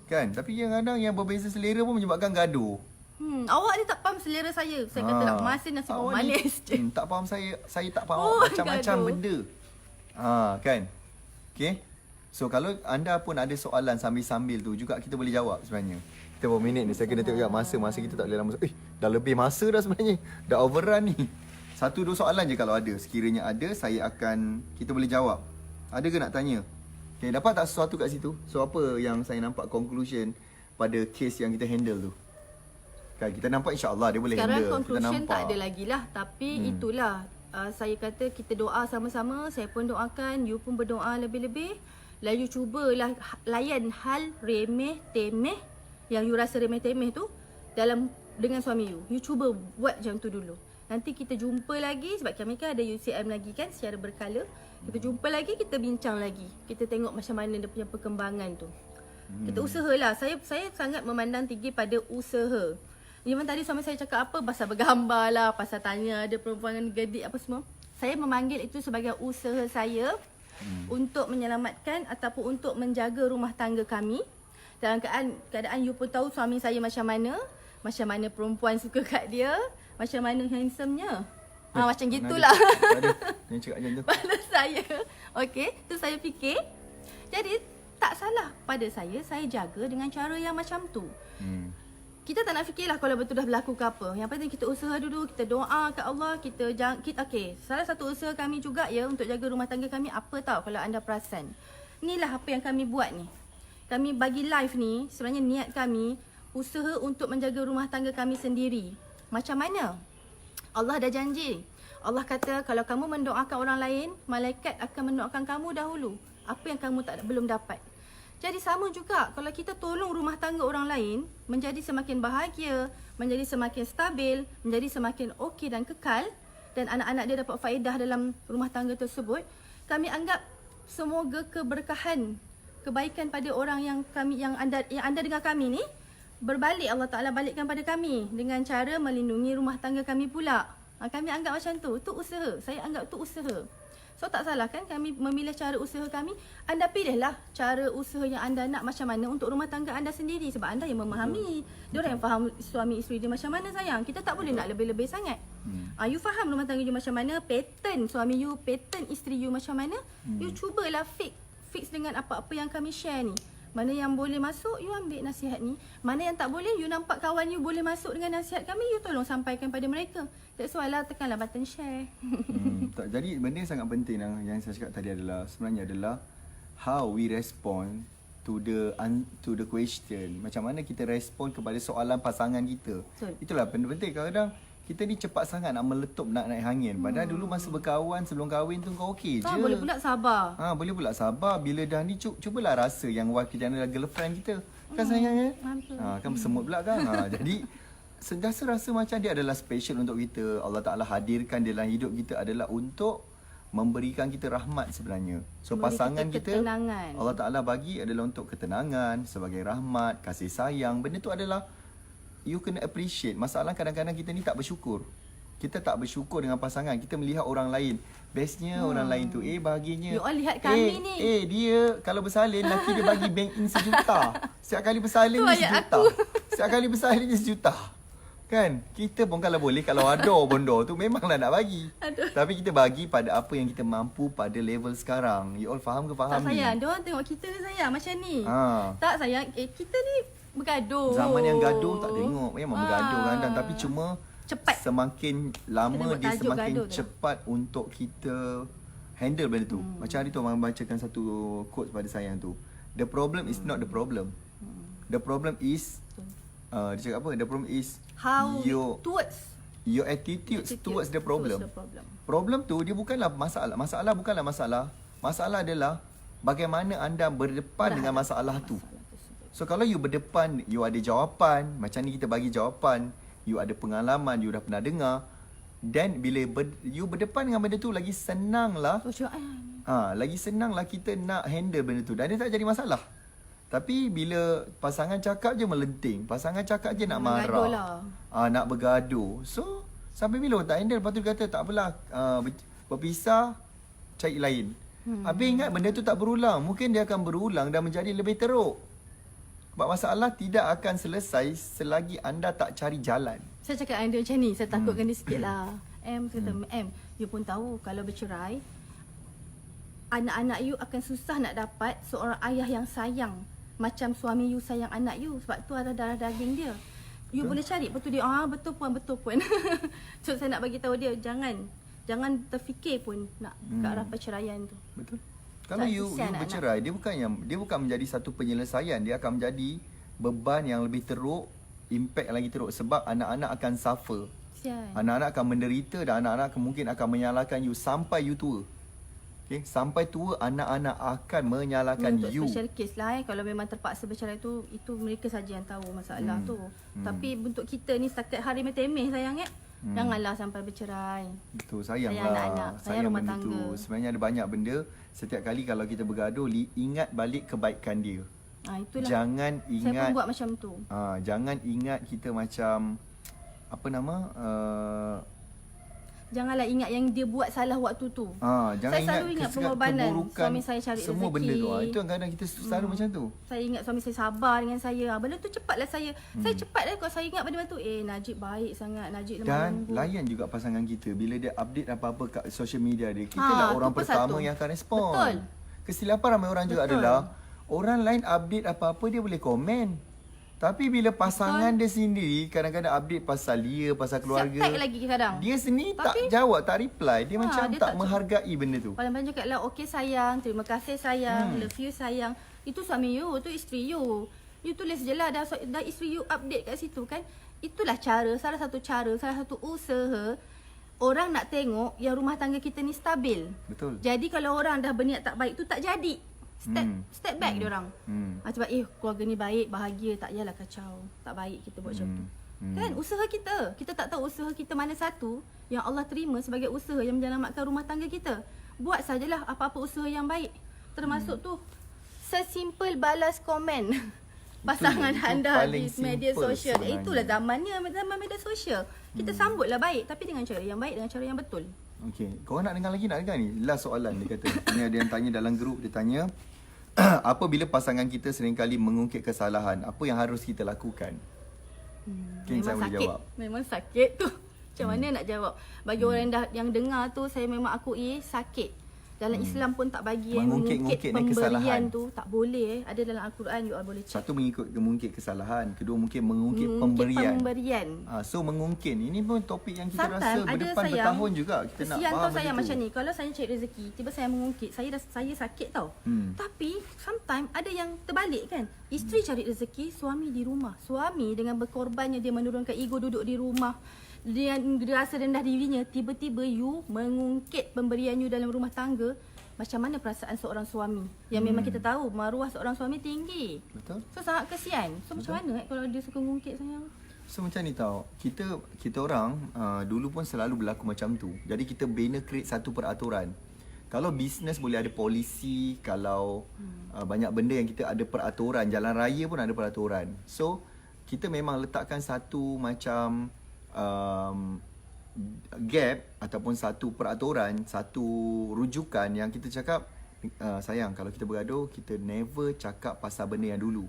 Kan? Tapi yang kadang yang berbeza selera pun menyebabkan gaduh. Awak ni tak faham selera saya. Saya kata nak masin nasi Awak manis je. tak faham saya tak faham Oh, macam-macam gaduh. benda. Kan? Okay? So kalau anda pun ada soalan sambil-sambil tu juga kita boleh jawab sebenarnya. Kita berapa minit ni? Saya kena tengok masa kita tak boleh lama. Dah lebih masa dah sebenarnya. Dah overrun ni. 1-2 soalan je kalau ada. Sekiranya ada, kita boleh jawab. Ada ke nak tanya? Okay, dapat tak sesuatu kat situ? So apa yang saya nampak conclusion pada case yang kita handle tu? Kan kita nampak insya-Allah dia boleh Sekarang handle. conclusion kita nampak. tak ada lagi lah. Tapi itulah. Saya kata kita doa sama-sama. Saya pun doakan. You pun berdoa lebih-lebih. Lalu cubalah layan hal remeh-temeh yang you rasa remeh-temeh tu dengan suami you. You cuba buat macam tu dulu. Nanti kita jumpa lagi sebab kami kan ada UCM lagi kan secara berkala. Kita jumpa lagi, kita bincang lagi. Kita tengok macam mana dia punya perkembangan tu. Kita usahalah. Saya sangat memandang tinggi pada usaha. Even tadi suami saya cakap apa pasal bergambar lah, pasal tanya ada perempuan dengan gedik apa semua. Saya memanggil itu sebagai usaha saya untuk menyelamatkan ataupun untuk menjaga rumah tangga kami. Dalam keadaan you pun tahu suami saya macam mana perempuan suka kat dia, macam mana handsome-nya. Macam gitulah. Tak ada. Yang cakap macam tu. Pada saya. Okey, tu saya fikir. Jadi tak salah pada saya jaga dengan cara yang macam tu. Kita tak nak fikirlah kalau betul dah berlaku ke apa. Yang penting kita usaha dulu, kita doa kat Allah, kita okey, salah satu usaha kami juga ya untuk jaga rumah tangga kami apa tahu kalau anda perasan. Inilah apa yang kami buat ni. Kami bagi live ni sebenarnya niat kami usaha untuk menjaga rumah tangga kami sendiri. Macam mana? Allah dah janji. Allah kata kalau kamu mendoakan orang lain, malaikat akan mendoakan kamu dahulu. Apa yang kamu belum dapat. Jadi sama juga kalau kita tolong rumah tangga orang lain menjadi semakin bahagia, menjadi semakin stabil, menjadi semakin okey dan kekal dan anak-anak dia dapat faedah dalam rumah tangga tersebut, kami anggap semoga keberkahan, kebaikan pada orang yang anda dengan kami ni berbalik, Allah Ta'ala balikkan pada kami dengan cara melindungi rumah tangga kami pula. Kami anggap macam tu. Tu usaha. Saya anggap tu usaha. So tak salah kan kami memilih cara usaha kami. Anda pilihlah cara usaha yang anda nak macam mana untuk rumah tangga anda sendiri. Sebab anda yang memahami. Dia orang yang faham suami isteri dia macam mana sayang. Kita tak boleh nak lebih-lebih sangat. You faham rumah tangga you macam mana, pattern suami you, pattern isteri you macam mana. You cubalah fix dengan apa-apa yang kami share ni. Mana yang boleh masuk, you ambil nasihat ni. Mana yang tak boleh, you nampak kawan you boleh masuk dengan nasihat kami, you tolong sampaikan pada mereka. That's why lah tekanlah button share. Jadi benda yang sangat penting yang saya cakap tadi sebenarnya adalah how we respond to the question. Macam mana kita respon kepada soalan pasangan kita. Betul. Itulah benda penting. Kadang-kadang kita ni cepat sangat nak meletup, nak naik angin. Padahal dulu masa berkawan, sebelum kahwin tu kau okey je. Boleh pula sabar. Boleh pula sabar. Bila dah ni cubalah rasa yang wife kita adalah girlfriend kita. Kan sayang kan bersemut pula kan. Jadi sentiasa rasa macam dia adalah special untuk kita. Allah Ta'ala hadirkan dalam hidup kita adalah untuk memberikan kita rahmat sebenarnya. So pasangan kita Allah Ta'ala bagi adalah untuk ketenangan, sebagai rahmat, kasih sayang. Benda tu adalah you kena appreciate. Masalah kadang-kadang kita ni tak bersyukur. Kita tak bersyukur dengan pasangan. Kita melihat orang lain. Bestnya orang lain tu. Bahagianya. You all lihat kami ni. Dia kalau bersalin, laki dia bagi bank in 1 juta. Setiap kali bersalin dia 1 juta. Setiap kali bersalin dia 1 juta. Kan? Kita pun kalau boleh, kalau ada bondo tu memanglah nak bagi. Tapi kita bagi pada apa yang kita mampu pada level sekarang. You all faham ke faham tak ni? sayang. Diorang tengok kita ni sayang macam ni. Tak sayang. Kita ni bergaduh. Zaman yang gaduh tak tengok. Memang bergaduh kadang. Tapi cuma cepat. Semakin lama dia semakin gaduh cepat untuk kita handle benda tu. Macam hari tu orang bacakan satu quote pada saya tu. The problem is not the problem. The problem is dia cakap apa? The problem is how your attitude towards the problem. Problem tu dia bukanlah masalah. Masalah bukanlah masalah. Masalah adalah bagaimana anda berdepan dengan masalah tu. So kalau you berdepan, you ada jawapan. Macam ni kita bagi jawapan. You ada pengalaman, you dah pernah dengar. Dan bila you berdepan dengan benda tu, lagi senanglah. Lagi senanglah kita nak handle benda tu. Dan dia tak jadi masalah. Tapi bila pasangan cakap je melenting. Pasangan cakap je nak marah. Nak bergaduh. So sampai bila tak handle, lepas tu dia kata tak apalah, berpisah, cari lain. Habis ingat benda tu tak berulang. Mungkin dia akan berulang dan menjadi lebih teruk. Sebab masalah tidak akan selesai selagi anda tak cari jalan. Saya cakap dengan dia macam ni, saya takutkan dia sikit lah. Kata, you pun tahu kalau bercerai, anak-anak you akan susah nak dapat seorang ayah yang sayang macam suami you sayang anak you. Sebab tu ada darah daging dia. You boleh cari, betul dia, betul pun. So saya nak bagi tahu dia, jangan terfikir pun nak ke arah perceraian tu. Betul. Kalau you bercerai, dia bukan menjadi satu penyelesaian, dia akan menjadi beban yang lebih teruk, impact lagi teruk sebab anak-anak akan suffer. Anak-anak akan menderita dan anak-anak mungkin akan menyalahkan you sampai you tua. Okay? Sampai tua anak-anak akan menyalahkan you. Untuk special case lah kalau memang terpaksa bercerai tu, itu mereka saja yang tahu masalah tu. Tapi untuk kita ni setakat hari metemeh sayang janganlah sampai bercerai. Betul, sayanglah. Anak-anak, sayang rumah benda tangga. Tu. Sebenarnya ada banyak benda. Setiap kali kalau kita bergaduh, ingat balik kebaikan dia. Itulah. Jangan ingat. Saya pun buat macam tu. Jangan ingat kita macam apa nama? Janganlah ingat yang dia buat salah waktu tu. Jangan Saya selalu ingat pengorbanan keburukan suami saya cari semua rezeki. benda tu. Itu kadang-kadang kita selalu macam tu. Saya ingat suami saya sabar dengan saya. Benda tu cepatlah saya. Saya cepatlah kalau saya ingat benda tu. Najib baik sangat. Najib lemah Dan lembut. layan juga pasangan kita. Bila dia update apa-apa kat social media dia, kita lah orang tu pun pertama satu. yang akan respon. Betul. Kesilapan ramai orang juga Betul. adalah orang lain update apa-apa dia boleh komen. Tapi bila pasangan dia sendiri kadang-kadang update pasal dia, pasal keluarga, Siap tag lagi kadang. dia sendiri tak Tapi- jawab, tak reply. Dia macam dia tak tak menghargai benda tu. Paling-paling cakap lah, okey sayang, terima kasih sayang, love you sayang. Itu suami you, tu isteri you. You tulis je lah, dah isteri you update kat situ kan. Itulah cara, salah satu usaha orang nak tengok yang rumah tangga kita ni stabil. Betul. Jadi kalau orang dah berniat tak baik tu tak jadi. Step back diorang. Sebab keluarga ni baik, bahagia, tak yalah kacau. Tak baik kita buat macam tu. Kan usaha kita tak tahu usaha kita mana satu yang Allah terima sebagai usaha yang menyelamatkan rumah tangga kita. Buat sajalah apa-apa usaha yang baik. Termasuk tu sesimpel balas komen pasangan itu anda paling di media simple sosial. sebenarnya. Itulah zaman media sosial. Kita sambutlah baik tapi dengan cara yang baik, dengan cara yang betul. Okey, korang nak dengar lagi, nak dengar ni? Last soalan dia kata. Ni ada yang tanya dalam grup, dia tanya apabila pasangan kita seringkali mengungkit kesalahan, apa yang harus kita lakukan? Mungkin saya boleh jawab. Memang sakit tu. Macam mana nak jawab? Bagi orang yang dengar tu, saya memang akui sakit. Dalam Islam pun tak bagi Mengungkit-ngungkit mengungkit kesalahan. pemberian tu. Tak boleh. Ada dalam Al-Quran you all boleh cek. Satu mengungkit kesalahan, kedua mungkin mengungkit pemberian. So mengungkit ini pun topik yang kita rasa Sometimes ada berdepan sayang, bertahun juga kita nak kesian faham tau sayang benda tu. macam ni. Kalau saya cari rezeki, tiba saya mengungkit, saya sakit tau. Tapi sometimes ada yang terbalik kan. Isteri cari rezeki, suami di rumah. Suami dengan berkorbannya dia menurunkan ego, duduk di rumah. Dia rasa rendah dirinya, tiba-tiba you mengungkit pemberian you dalam rumah tangga. Macam mana perasaan seorang suami yang memang kita tahu maruah seorang suami tinggi. Betul. So sangat kesian. So macam mana kalau dia suka mengungkit sayang? So macam ni tau, kita orang dulu pun selalu berlaku macam tu. Jadi kita bina create satu peraturan. Kalau bisnes boleh ada polisi, kalau banyak benda yang kita ada peraturan, jalan raya pun ada peraturan. So kita memang letakkan satu macam gap ataupun satu peraturan, satu rujukan yang kita cakap sayang, kalau kita bergaduh kita never cakap pasal benda yang dulu.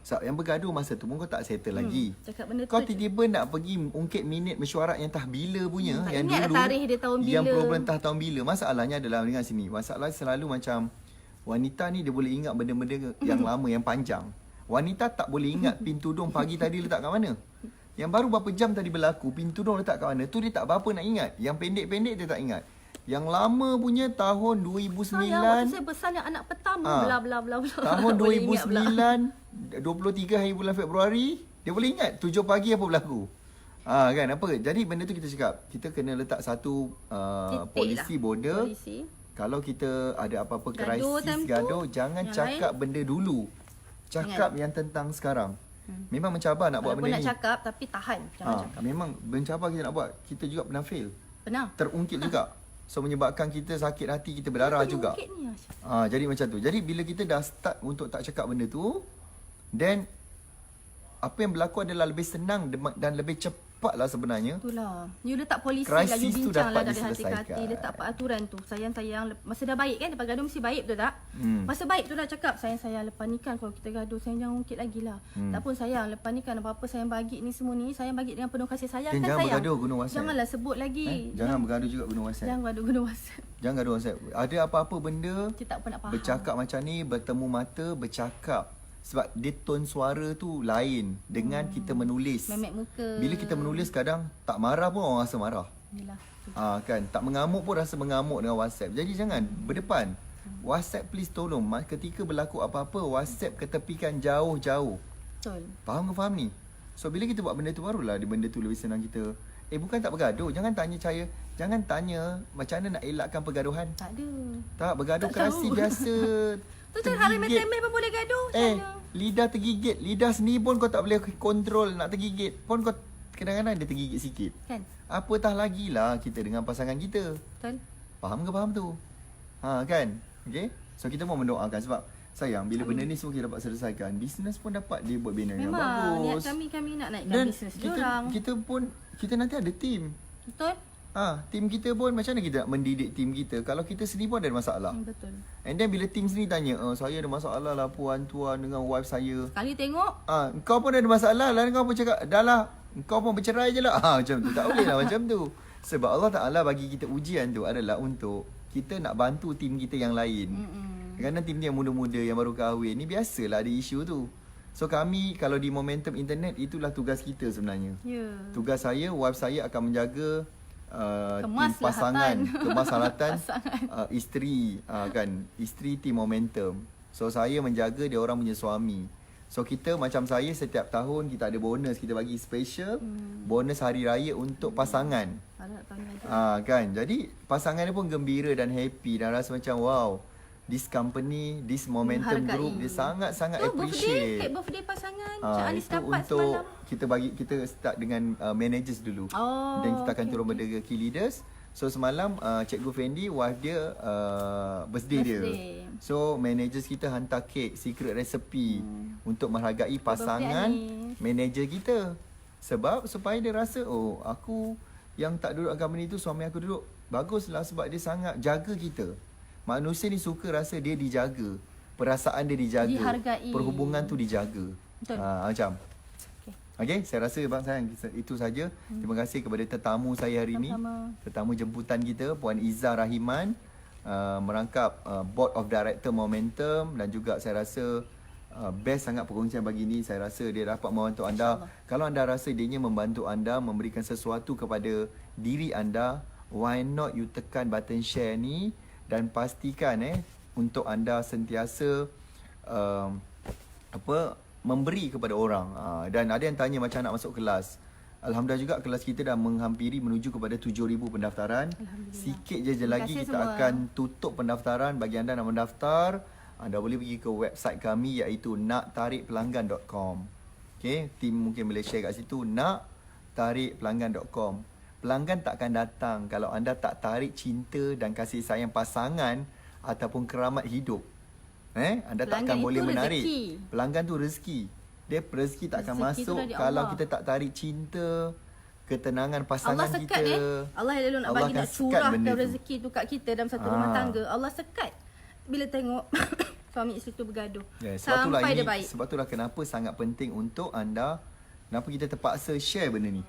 So, yang bergaduh masa tu pun kau tak settle lagi. Cakap benda Kau tu tiba-tiba nak pergi ungkit minit mesyuarat yang tahbila punya, tak yang ingat dulu tarikh dia tahun bila. yang problem tahun bila. Masalahnya adalah dengan sini. Masalah selalu macam wanita ni dia boleh ingat benda-benda yang lama, yang panjang. Wanita tak boleh ingat pintu tudung pagi tadi letak kat mana. Yang baru berapa jam tadi berlaku, pintu tudung letak kat mana, tu dia tak berapa nak ingat. Yang pendek-pendek dia tak ingat. Yang lama punya tahun 2009. Waktu saya besar yang anak pertama bla bla bla bla. Tahun Boleh ingat pula. 2009, 23 hari bulan Februari, dia boleh ingat 7 pagi apa berlaku. Kan apa? Jadi benda tu kita cakap, kita kena letak satu Titik polisi lah. border. Polisi. Kalau kita ada apa-apa Gaduh krisis, time tu, gaduh, jangan yang cakap benda dulu. Cakap yang tentang sekarang. Memang mencabar nak buat Walaupun benda nak ni. cakap tapi tahan. Jangan cakap. Memang mencabar kita nak buat. Kita juga pernah fail. Pernah. Terungkit juga. So menyebabkan kita sakit hati, kita berdarah juga. Mungkin ni, Aisyah. Jadi macam tu. Jadi bila kita dah start untuk tak cakap benda tu, then apa yang berlaku adalah lebih senang dan lebih cepat lah sebenarnya. Itulah. You letak polisi Krisis lah, you tu bincang dapat lah dari hati ke diselesaikan. hati. Letak peraturan tu. Sayang-sayang, masa dah baik kan, lepas gaduh mesti baik betul tak? Masa baik tu dah cakap, sayang-sayang lepas ni kan kalau kita gaduh, sayang jangan ungkit lagi lah. Tak pun sayang, lepas ni kan apa-apa sayang bagi ni semua ni, sayang bagi dengan penuh kasih sayang Dan kan jangan sayang. bergaduh guna WhatsApp. Janganlah sebut lagi. Jangan bergaduh juga guna WhatsApp. Jangan gaduh guna WhatsApp. Jangan gaduh WhatsApp. Ada apa-apa benda, Kita tak pernah faham. bercakap macam ni, bertemu mata, bercakap. Sebab dia tone suara tu lain dengan kita menulis. Memek muka. Bila kita menulis kadang tak marah pun orang rasa marah. Yelah. Kan, tak mengamuk pun rasa mengamuk dengan WhatsApp. Jadi jangan berdepan. WhatsApp please tolong ketika berlaku apa-apa, WhatsApp ketepikan jauh-jauh. Betul. Faham ke faham ni? So bila kita buat benda tu, barulah benda tu lebih senang kita. Bukan tak bergaduh. Jangan tanya macam mana nak elakkan pergaduhan. Tak ada. Tak, bergaduh Tak kerasi tahu. biasa. Tu cara remeh-temeh pun boleh gaduh. Macam mana? Lidah tergigit. Lidah sendiri pun kau tak boleh kontrol nak tergigit. Pun kau kadang-kadang dia tergigit sikit. Kan? Apatah lagi lah kita dengan pasangan kita. Betul. Faham ke faham tu? Kan? Okay? So kita mau mendoakan sebab sayang bila benda ni semua kita dapat selesaikan, bisnes pun dapat dia buat bina yang Memang niat bagus. kami nak naikkan Dan bisnes diorang. kita nanti ada team. Betul? Tim kita pun macam mana kita nak mendidik tim kita kalau kita sendiri pun ada masalah. Betul. And then bila tim sendiri tanya, saya ada masalah lah puan tuan dengan wife saya. Sekali tengok. Kau pun ada masalah lah, kau pun cakap dah lah, kau pun bercerai je lah. Macam tu tak boleh lah macam tu. Sebab Allah Ta'ala bagi kita ujian tu adalah untuk kita nak bantu tim kita yang lain. Kadang-kadang tim yang muda-muda yang baru kahwin ni biasalah ada isu tu. So kami kalau di Momentum Internet itulah tugas kita sebenarnya. Tugas saya, wife saya akan menjaga tim pasangan, kemaslahatan isteri kan, isteri tim Momentum. So saya menjaga dia orang punya suami. So kita macam saya setiap tahun kita ada bonus, kita bagi special bonus hari raya untuk pasangan. Kan. Jadi pasangan dia pun gembira dan happy dan rasa macam wow, this company, this Momentum Group dia sangat-sangat appreciate. Kek birthday pasangan Cik Anis itu dapat untuk semalam. kita start dengan managers dulu. Dan kita akan turun pada key leaders. So semalam Cikgu Fendi wife dia birthday dia. So managers kita hantar kek secret recipe untuk menghargai pasangan manager kita. Sebab supaya dia rasa aku yang tak duduk company tu suami aku duduk. Baguslah sebab dia sangat jaga kita. Manusia ni suka rasa dia dijaga. Perasaan dia dijaga. Dihargai. Perhubungan tu dijaga. Betul. Macam. Okay, saya rasa bang sayang itu saja. Terima kasih kepada tetamu saya hari ini. Tetamu jemputan kita Puan Izzah Rahiman, merangkap Board of Director Momentum, dan juga saya rasa best sangat perkongsian pagi ni. Saya rasa dia dapat membantu anda. Kalau anda rasa dia membantu anda, memberikan sesuatu kepada diri anda, why not you tekan button share ni dan pastikan untuk anda sentiasa memberi kepada orang. Dan ada yang tanya macam nak masuk kelas. Alhamdulillah juga kelas kita dah menghampiri menuju kepada 7,000 pendaftaran. Sikit je lagi kita semua akan tutup pendaftaran. Bagi anda nak mendaftar, anda boleh pergi ke website kami iaitu naktarikpelanggan.com. Okay, tim mungkin boleh share kat situ, naktarikpelanggan.com. Pelanggan tak akan datang kalau anda tak tarik cinta dan kasih sayang pasangan ataupun keramat hidup. Anda tak akan boleh menarik. Pelanggan tu rezeki. Dia rezeki tak akan masuk kalau kita tak tarik cinta, ketenangan pasangan Allah sekat, kita. Allah lalu nak bagi, nak curahkan rezeki tu kat kita dalam satu rumah tangga. Allah sekat bila tengok suami isteri tu bergaduh. Sampai dia baik. Sebab itulah kenapa sangat penting untuk anda, kenapa kita terpaksa share benda ni.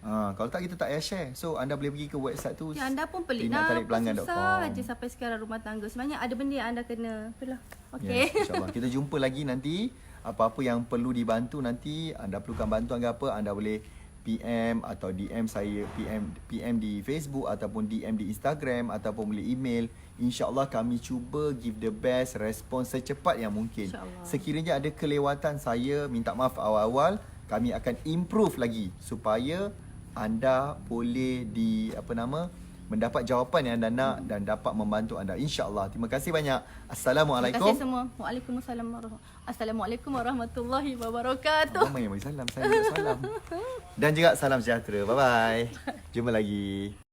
Kalau tak kita tak payah share. So anda boleh pergi ke website tu. Anda pun pelik nak susah je sampai sekarang rumah tangga. Sebenarnya ada benda yang anda kena. Itulah. Okey. InsyaAllah. Kita jumpa lagi nanti. Apa-apa yang perlu dibantu nanti, anda perlukan bantuan ke apa, anda boleh PM atau DM saya, PM di Facebook ataupun DM di Instagram ataupun boleh email. InsyaAllah kami cuba give the best respon secepat yang mungkin. Sekiranya ada kelewatan, saya minta maaf awal-awal. Kami akan improve lagi supaya anda boleh mendapat jawapan yang anda nak dan dapat membantu anda, insya-Allah. Terima kasih banyak. Assalamualaikum. Terima kasih semua. Waalaikumsalam. Assalamualaikum warahmatullahi wabarakatuh. Abang yang bagi salam, saya salam. Dan juga salam sejahtera. Bye bye. Jumpa lagi.